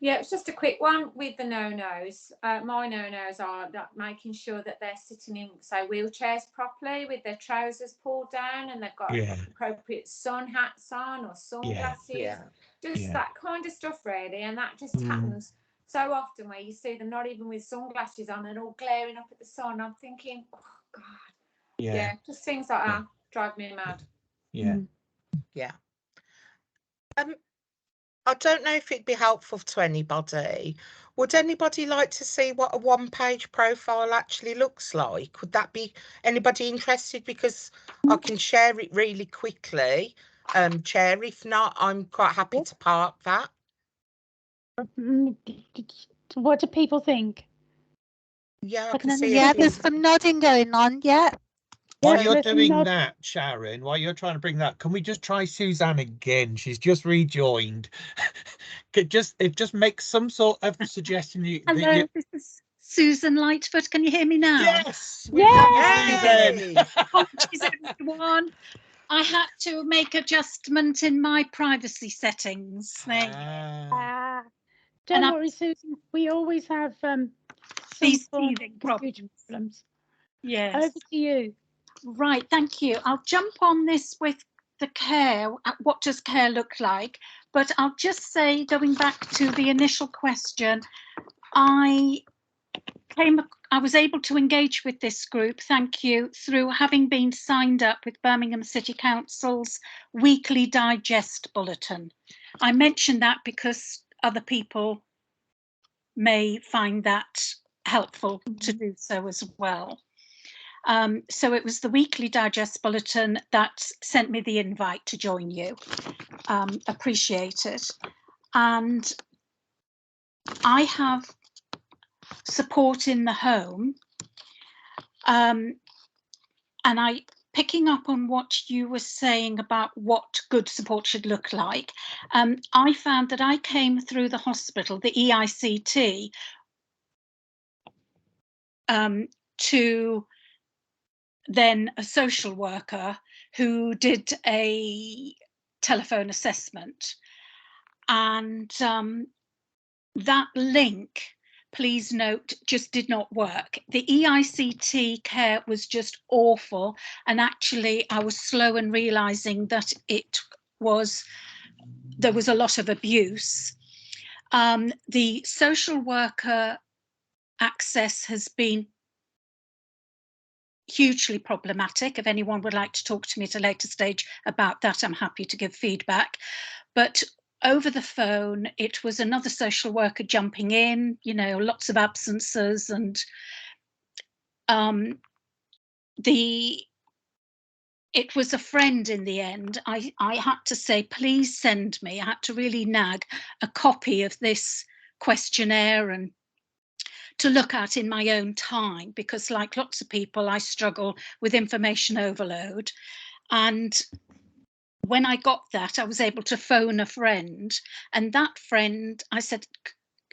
Yeah, it's just a quick one with the no-nos. My no-nos are that making sure that they're sitting in, say, wheelchairs properly with their trousers pulled down and they've got appropriate sun hats on or sunglasses. Just that kind of stuff, really. And that just happens so often where you see them not even with sunglasses on and all glaring up at the sun. I'm thinking, oh, God. Yeah, just things like that drive me mad. Yeah. I don't know if it'd be helpful to anybody. Would anybody like to see what a one-page profile actually looks like? Would that be anybody interested? Because I can share it really quickly. Chair, if not, I'm quite happy to park that. What do people think? Yeah, I can see. Yeah, there's some nodding going on. Yeah. While you're doing that, Sharon, while you're trying to bring that, can we just try Suzanne again? She's just rejoined. Just make some sort of suggestion. Hello, this is Susan Lightfoot. Can you hear me now? Yes, we can, Susan. Apologies, everyone. I had to make adjustment in my privacy settings. Don't worry, Susan. We always have these some teething problems. Yes. Over to you. Right, thank you. I'll jump on this with the care. What does care look like? But I'll just say, going back to the initial question, I was able to engage with this group, thank you, through having been signed up with Birmingham City Council's weekly digest bulletin. I mention that because other people may find that helpful to do so as well. So it was the weekly digest bulletin that sent me the invite to join you. Appreciate it. And I have support in the home. And picking up on what you were saying about what good support should look like, I found that I came through the hospital, the EICT, to then a social worker who did a telephone assessment. And that link, please note, just did not work. The EICT care was just awful. And actually, I was slow in realizing that there was a lot of abuse. The social worker access has been hugely problematic. If anyone would like to talk to me at a later stage about that, I'm happy to give feedback. But over the phone, it was another social worker jumping in, you know, lots of absences, and it was a friend in the end. I had to say, please send me, I had to really nag a copy of this questionnaire and to look at in my own time, because like lots of people, I struggle with information overload. And when I got that, I was able to phone a friend, and that friend, I said,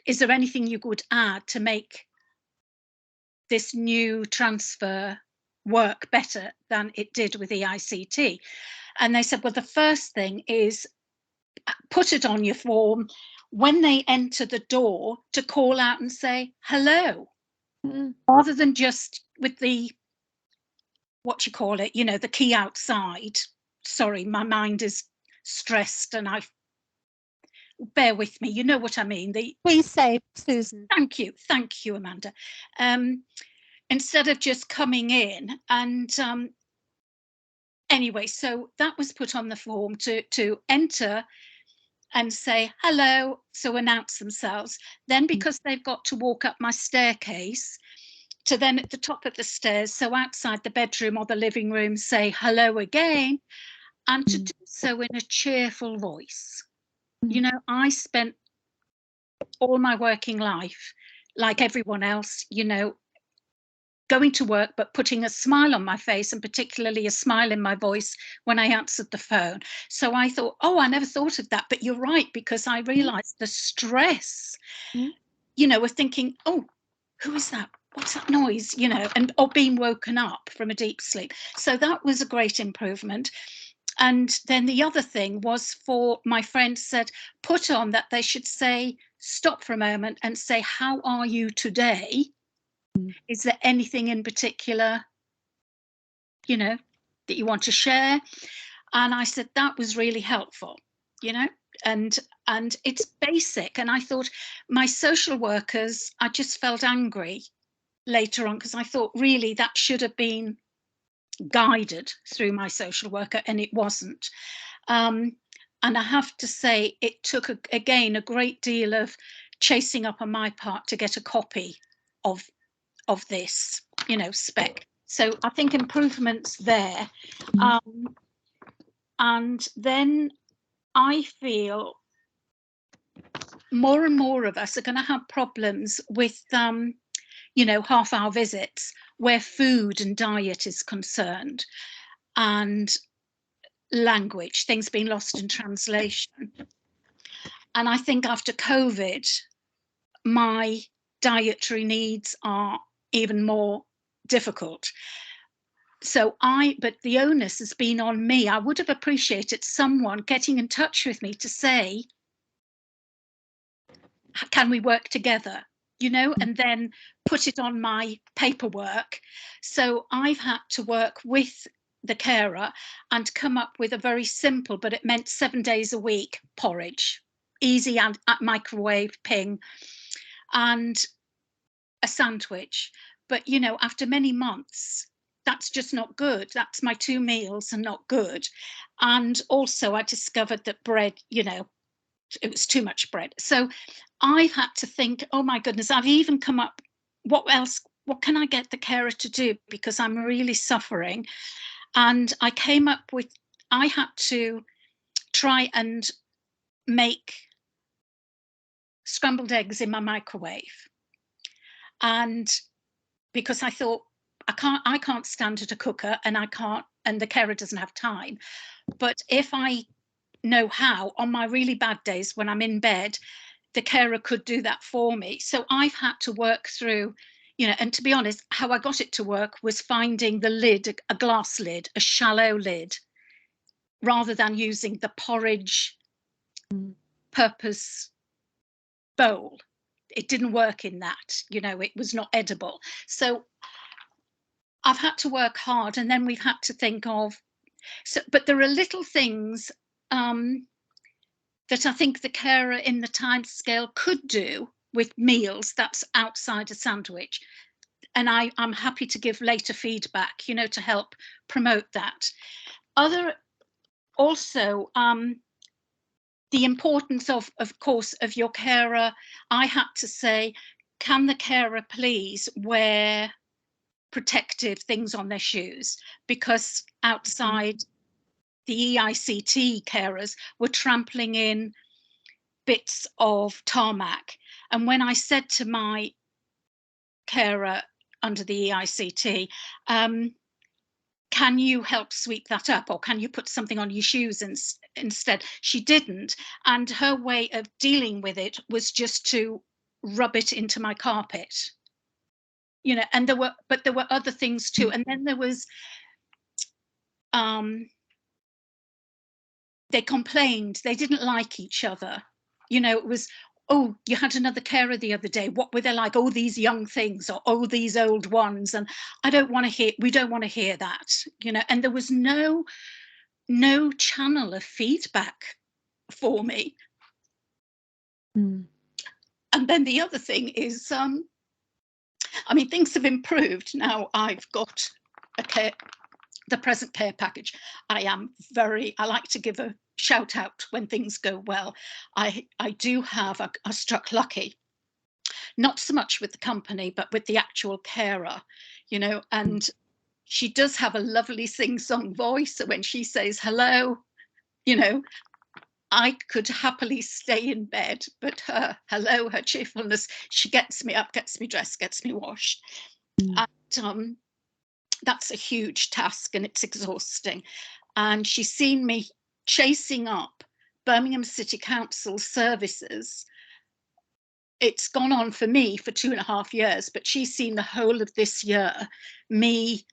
is there anything you could add to make this new transfer work better than it did with the ICT? And they said, well, the first thing is put it on your form when they enter the door to call out and say hello, rather than just with the, what you call it, you know, the key outside. Sorry, my mind is stressed and bear with me, you know what I mean. Please say, Susan. Thank you, Amanda. Instead of just coming in and anyway, so that was put on the form to enter and say hello, so announce themselves. Then because they've got to walk up my staircase to then at the top of the stairs, so outside the bedroom or the living room, say hello again, and to do so in a cheerful voice. You know, I spent all my working life, like everyone else, you know, going to work, but putting a smile on my face, and particularly a smile in my voice when I answered the phone. So I thought, oh, I never thought of that. But you're right, because I realized the stress, you know, of thinking, oh, who is that? What's that noise? You know, and or being woken up from a deep sleep. So that was a great improvement. And then the other thing was, for my friend said, put on that they should say, stop for a moment and say, how are you today? Is there anything in particular, you know, that you want to share? And I said that was really helpful, you know, and it's basic. And I thought my social workers, I just felt angry later on, because I thought really that should have been guided through my social worker, and it wasn't. And I have to say, it took again a great deal of chasing up on my part to get a copy of this, you know, spec. So I think improvements there. And then I feel more and more of us are going to have problems with, you know, half-hour visits where food and diet is concerned, and language, things being lost in translation. And I think after COVID, my dietary needs are even more difficult. So but the onus has been on me. I would have appreciated someone getting in touch with me to say, can we work together, you know, and then put it on my paperwork. So I've had to work with the carer and come up with a very simple, but it meant 7 days a week, porridge, easy and at microwave ping, and a sandwich. But, you know, after many months, that's just not good. That's my 2 meals and not good. And also I discovered that bread, you know, it was too much bread. So I've had to think, oh my goodness, I've even come up, what else, what can I get the carer to do? Because I'm really suffering. And I came up with, I had to try and make scrambled eggs in my microwave. And because I thought, I can't stand at a cooker, and and the carer doesn't have time. But if I know how, on my really bad days when I'm in bed, the carer could do that for me. So I've had to work through, you know, and to be honest, how I got it to work was finding the lid, a glass lid, a shallow lid, rather than using the porridge purpose bowl. It didn't work in that, you know, it was not edible. So I've had to work hard, and then we've had to think of, so, but there are little things that I think the carer in the time scale could do with meals that's outside a sandwich. And I'm happy to give later feedback, you know, to help promote that. Also, the importance of course, of your carer. I had to say, can the carer please wear protective things on their shoes? Because outside, the EICT carers were trampling in bits of tarmac. And when I said to my carer under the EICT, can you help sweep that up, or can you put something on your shoes instead? She didn't, and her way of dealing with it was just to rub it into my carpet, you know. And there were other things too. And then there was they complained, they didn't like each other, you know. It was, oh, you had another carer the other day, what were they like? Oh, these young things, or oh, these old ones. And I don't want to hear, we don't want to hear that, you know. And there was no channel of feedback for me. And then the other thing is, I mean, things have improved now. I've got the present care package. I like to give a shout out when things go well. I do have, I struck lucky, not so much with the company, but with the actual carer, you know. And she does have a lovely sing-song voice. So when she says hello, you know, I could happily stay in bed, but her hello, her cheerfulness, she gets me up, gets me dressed, gets me washed. that's a huge task and it's exhausting. And she's seen me chasing up Birmingham City Council services. It's gone on for me for 2.5 years, but she's seen the whole of this year, me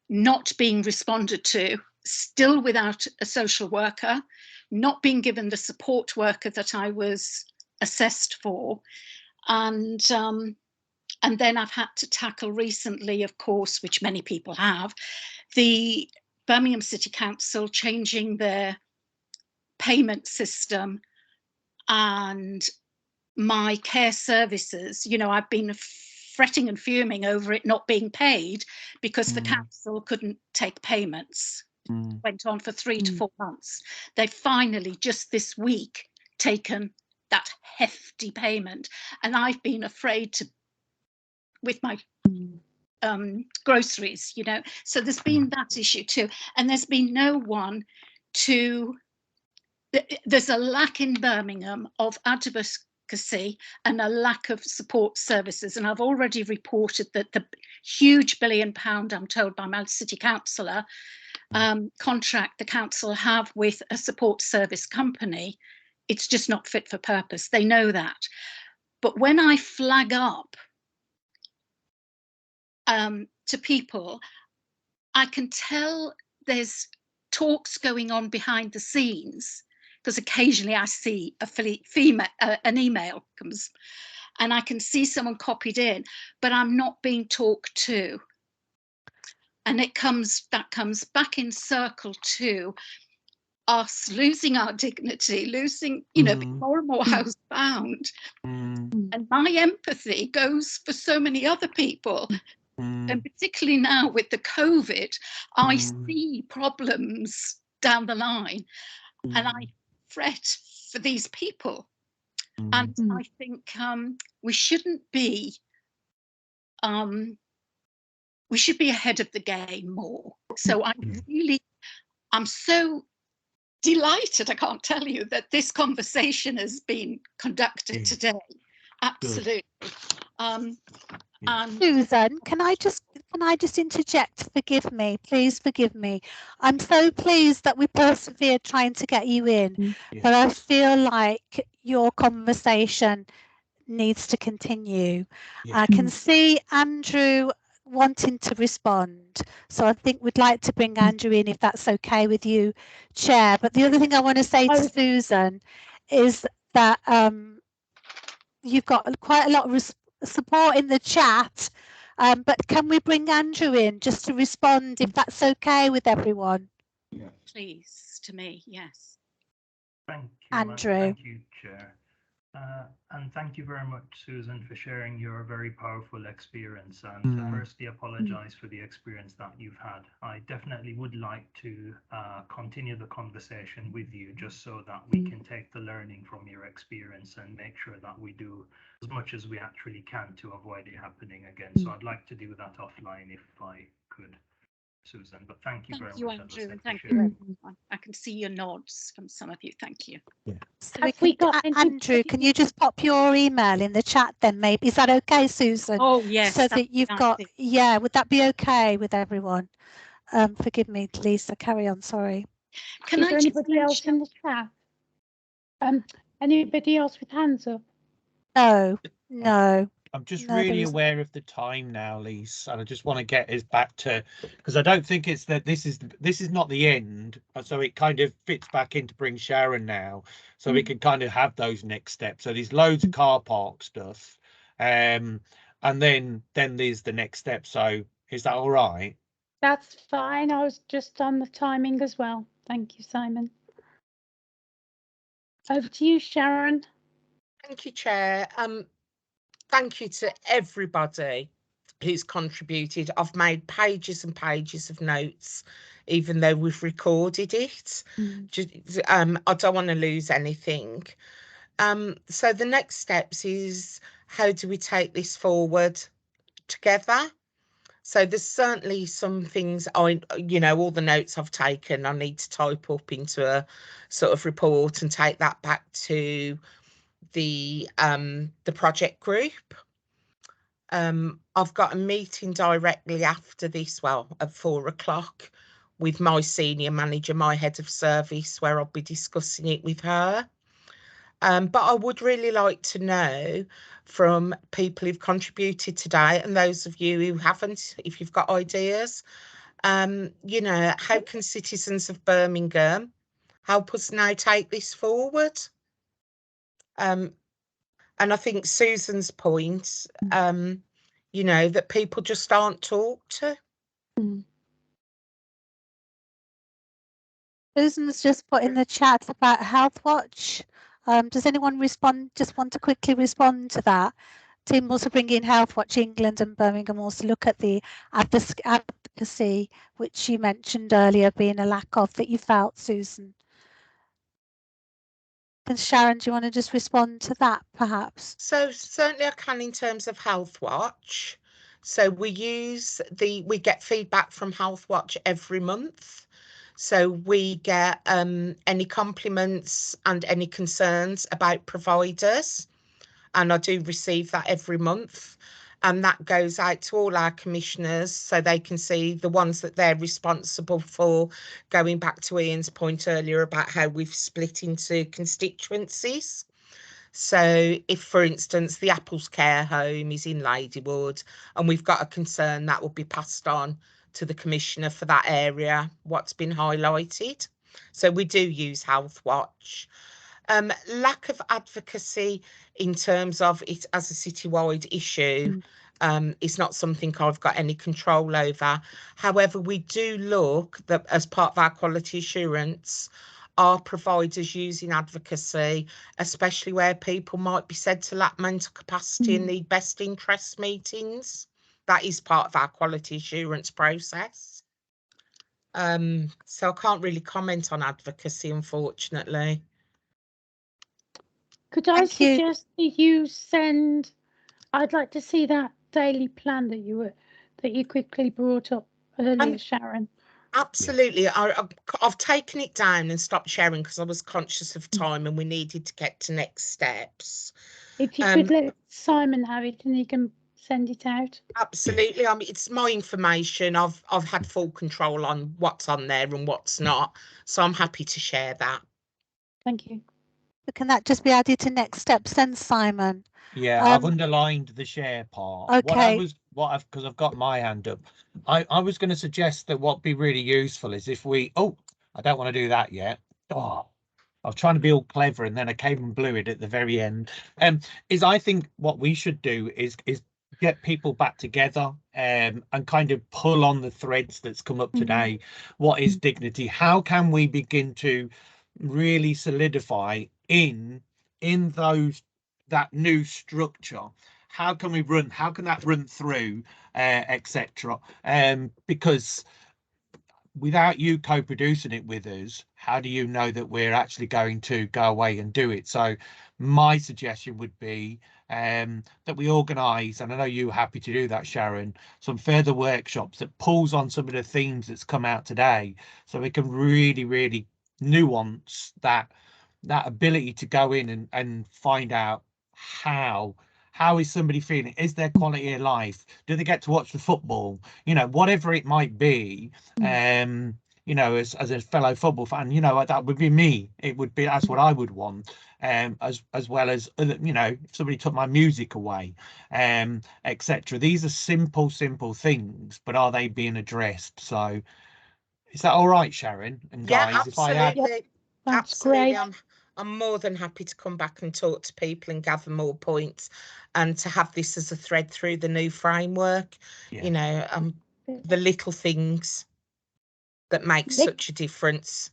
not being responded to, still without a social worker, not being given the support worker that I was assessed for. And then I've had to tackle recently, of course, which many people have, the Birmingham City Council changing their payment system and my care services. You know, I've been fretting and fuming over it not being paid because the council couldn't take payments. It went on for 3 to 4 months. They finally just this week taken that hefty payment, and I've been afraid to with my groceries, you know. So there's been that issue too, and there's been no one to. There's a lack in Birmingham of advocacy and a lack of support services, and I've already reported that the huge £1 billion, I'm told by my city councillor, contract the council have with a support service company, it's just not fit for purpose. They know that. But when I flag up to people, I can tell there's talks going on behind the scenes, because occasionally I see an email comes and I can see someone copied in, but I'm not being talked to. And that comes back in circle to us losing our dignity, losing, you know, being more and more housebound. And my empathy goes for so many other people. And particularly now with the COVID, I see problems down the line and I fret for these people. And I think we shouldn't be, we should be ahead of the game more. So I'm so delighted, I can't tell you, that this conversation has been conducted today. Absolutely. Susan, can I just interject? Forgive me, please forgive me. I'm so pleased that we persevered trying to get you in, but I feel like your conversation needs to continue. I can see Andrew wanting to respond, so I think we'd like to bring Andrew in if that's okay with you, Chair. But the other thing I want to say to Susan is that you've got quite a lot of support in the chat, but can we bring Andrew in just to respond if that's okay with everyone? Please, to me, yes. Thank you, Andrew. Thank you, Chair. And thank you very much, Susan, for sharing your very powerful experience. And firstly, apologise for the experience that you've had. I definitely would like to continue the conversation with you, just so that we can take the learning from your experience and make sure that we do as much as we actually can to avoid it happening again. So I'd like to do that offline if I could, Susan. But thank you very much, Andrew, said, and thank you, everyone. I can see your nods from some of you. Thank you. So Andrew, can you just pop your email in the chat then, maybe? Is that okay, Susan? Oh, yes. So that you've got, would that be okay with everyone? Forgive me, Lisa, carry on, sorry. Is there anybody else in the chat? Anybody else with hands up? No. I'm just really aware of the time now, Lisa, and I just want to get us back to, because I don't think it's that this is not the end, so it kind of fits back in to bring Sharon now, so we can kind of have those next steps. So there's loads of car park stuff, and then there's the next step. So is that all right? That's fine. I was just on the timing as well. Thank you, Simon. Over to you, Sharon. Thank you, Chair. Thank you to everybody who's contributed. I've made pages and pages of notes, even though we've recorded it. I don't want to lose anything. So the next steps is, how do we take this forward together? So there's certainly some things all the notes I've taken, I need to type up into a sort of report and take that back to the project group. I've got a meeting directly after this, well, at 4 o'clock, with my senior manager, my head of service, where I'll be discussing it with her. But I would really like to know from people who've contributed today, and those of you who haven't, if you've got ideas, you know, how can citizens of Birmingham help us now take this forward? And I think Susan's point, you know, that people just aren't talked to. Susan's just put in the chat about Health Watch. Does anyone just want to quickly respond to that? Tim also bring in Health Watch England and Birmingham also look at the advocacy, which you mentioned earlier being a lack of that you felt, Susan. And Sharon, do you want to just respond to that perhaps? So certainly I can in terms of Health Watch. So we get feedback from Health Watch every month. So we get any compliments and any concerns about providers. And I do receive that every month. And that goes out to all our commissioners so they can see the ones that they're responsible for, going back to Ian's point earlier about how we've split into constituencies. So if, for instance, the Apples Care Home is in Ladywood and we've got a concern, that will be passed on to the commissioner for that area, what's been highlighted. So we do use Health Watch. Lack of advocacy in terms of it as a citywide issue is not something I've got any control over. However, we do look that as part of our quality assurance, are providers using advocacy, especially where people might be said to lack mental capacity and need best interest meetings. That is part of our quality assurance process. So I can't really comment on advocacy, unfortunately. Could I suggest that you send? I'd like to see that daily plan that you quickly brought up earlier, Sharon. Absolutely. I've taken it down and stopped sharing because I was conscious of time and we needed to get to next steps. If you could let Simon have it and he can send it out. Absolutely. I mean, it's my information. I've had full control on what's on there and what's not. So I'm happy to share that. Thank you. But can that just be added to next steps then, Simon? Yeah, I've underlined the share part. Okay. Because I've got my hand up. I was going to suggest that what'd be really useful is if we, I don't want to do that yet. I was trying to be all clever and then I came and blew it at the very end. Is I think what we should do is get people back together and kind of pull on the threads that's come up today. What is dignity? How can we begin to really solidify in that new structure? How can that run through, etc. Because without you co-producing it with us, how do you know that we're actually going to go away and do it? So my suggestion would be that we organise, and I know you're happy to do that, Sharon, some further workshops that pulls on some of the themes that's come out today, so we can really nuance that ability to go in and find out how is somebody feeling, is their quality of life, do they get to watch the football, you know, whatever it might be. You know, as a fellow football fan, you know, that would be me. It would be, that's what I would want, as well as, you know, if somebody took my music away, etc. These are simple things, but are they being addressed? So is that all right, Sharon and guys? Yeah, absolutely. That's great. I'm more than happy to come back and talk to people and gather more points and to have this as a thread through the new framework. You know, the little things that make such a difference.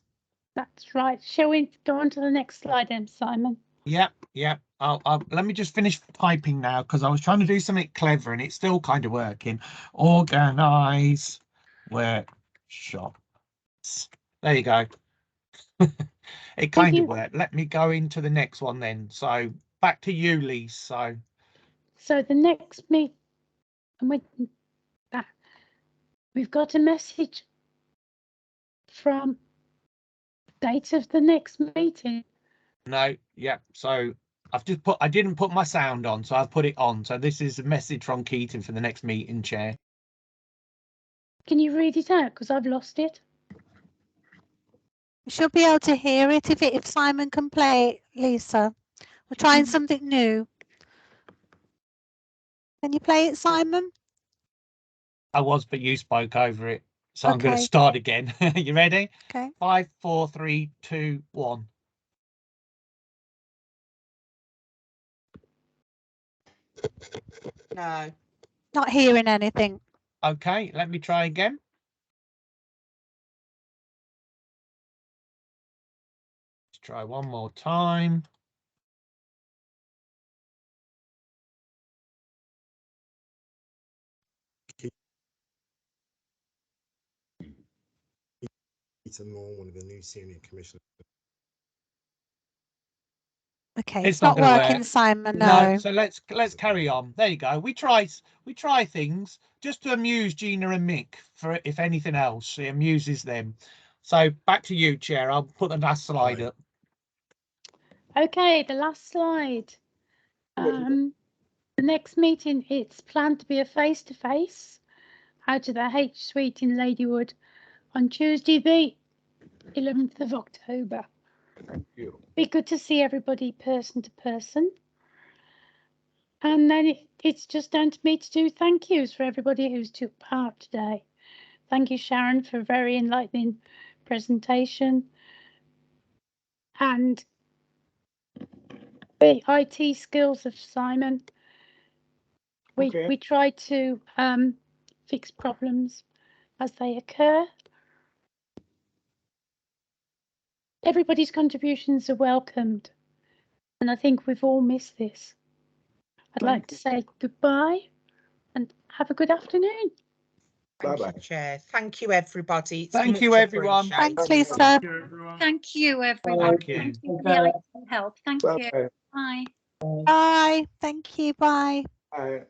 That's right. Shall we go on to the next slide then, Simon? Yeah. I'll let me just finish typing now because I was trying to do something clever and it's still kind of working. Organise workshops. There you go. It kind of worked. Let me go into the next one then. So back to you, Lisa. So the next meet, and we've got a message from date of the next meeting. No, yeah. So I didn't put my sound on, so I've put it on. So this is a message from Keaton for the next meeting, Chair. Can you read it out? Because I've lost it. You should be able to hear it if Simon can play it, Lisa. We're trying something new. Can you play it, Simon? I was, but you spoke over it. So I'm going to Okay. start again. You ready? Okay. 5, 4, 3, 2, 1. No. Not hearing anything. Okay, let me try again. Let's try one more time. Moore, one of the new senior commissioners. Okay, It's not not gonna working, work. Simon. No, No. so let's carry on. There you go. We try things just to amuse Gina and Mick, for if anything else, it amuses them. So back to you, Chair. I'll put the last slide up. Okay, the last slide. The next meeting, it's planned to be a face-to-face out of the H Suite in Ladywood on Tuesday, the 11th of October. Be good to see everybody person to person. And then it's just down to me to do thank yous for everybody who's took part today. Thank you, Sharon, for a very enlightening presentation. And the IT skills of Simon. We try to fix problems as they occur. Everybody's contributions are welcomed, and I think we've all missed this. I'd like to say goodbye and have a good afternoon. Thank you, Chair. Thank you, everybody. It's Thank you, much everyone. appreciated. Thanks, Lisa. Thank you, everyone. Thank you. Thank you for the IT help. Thank you. Bye. Bye. Thank you. Bye. Bye.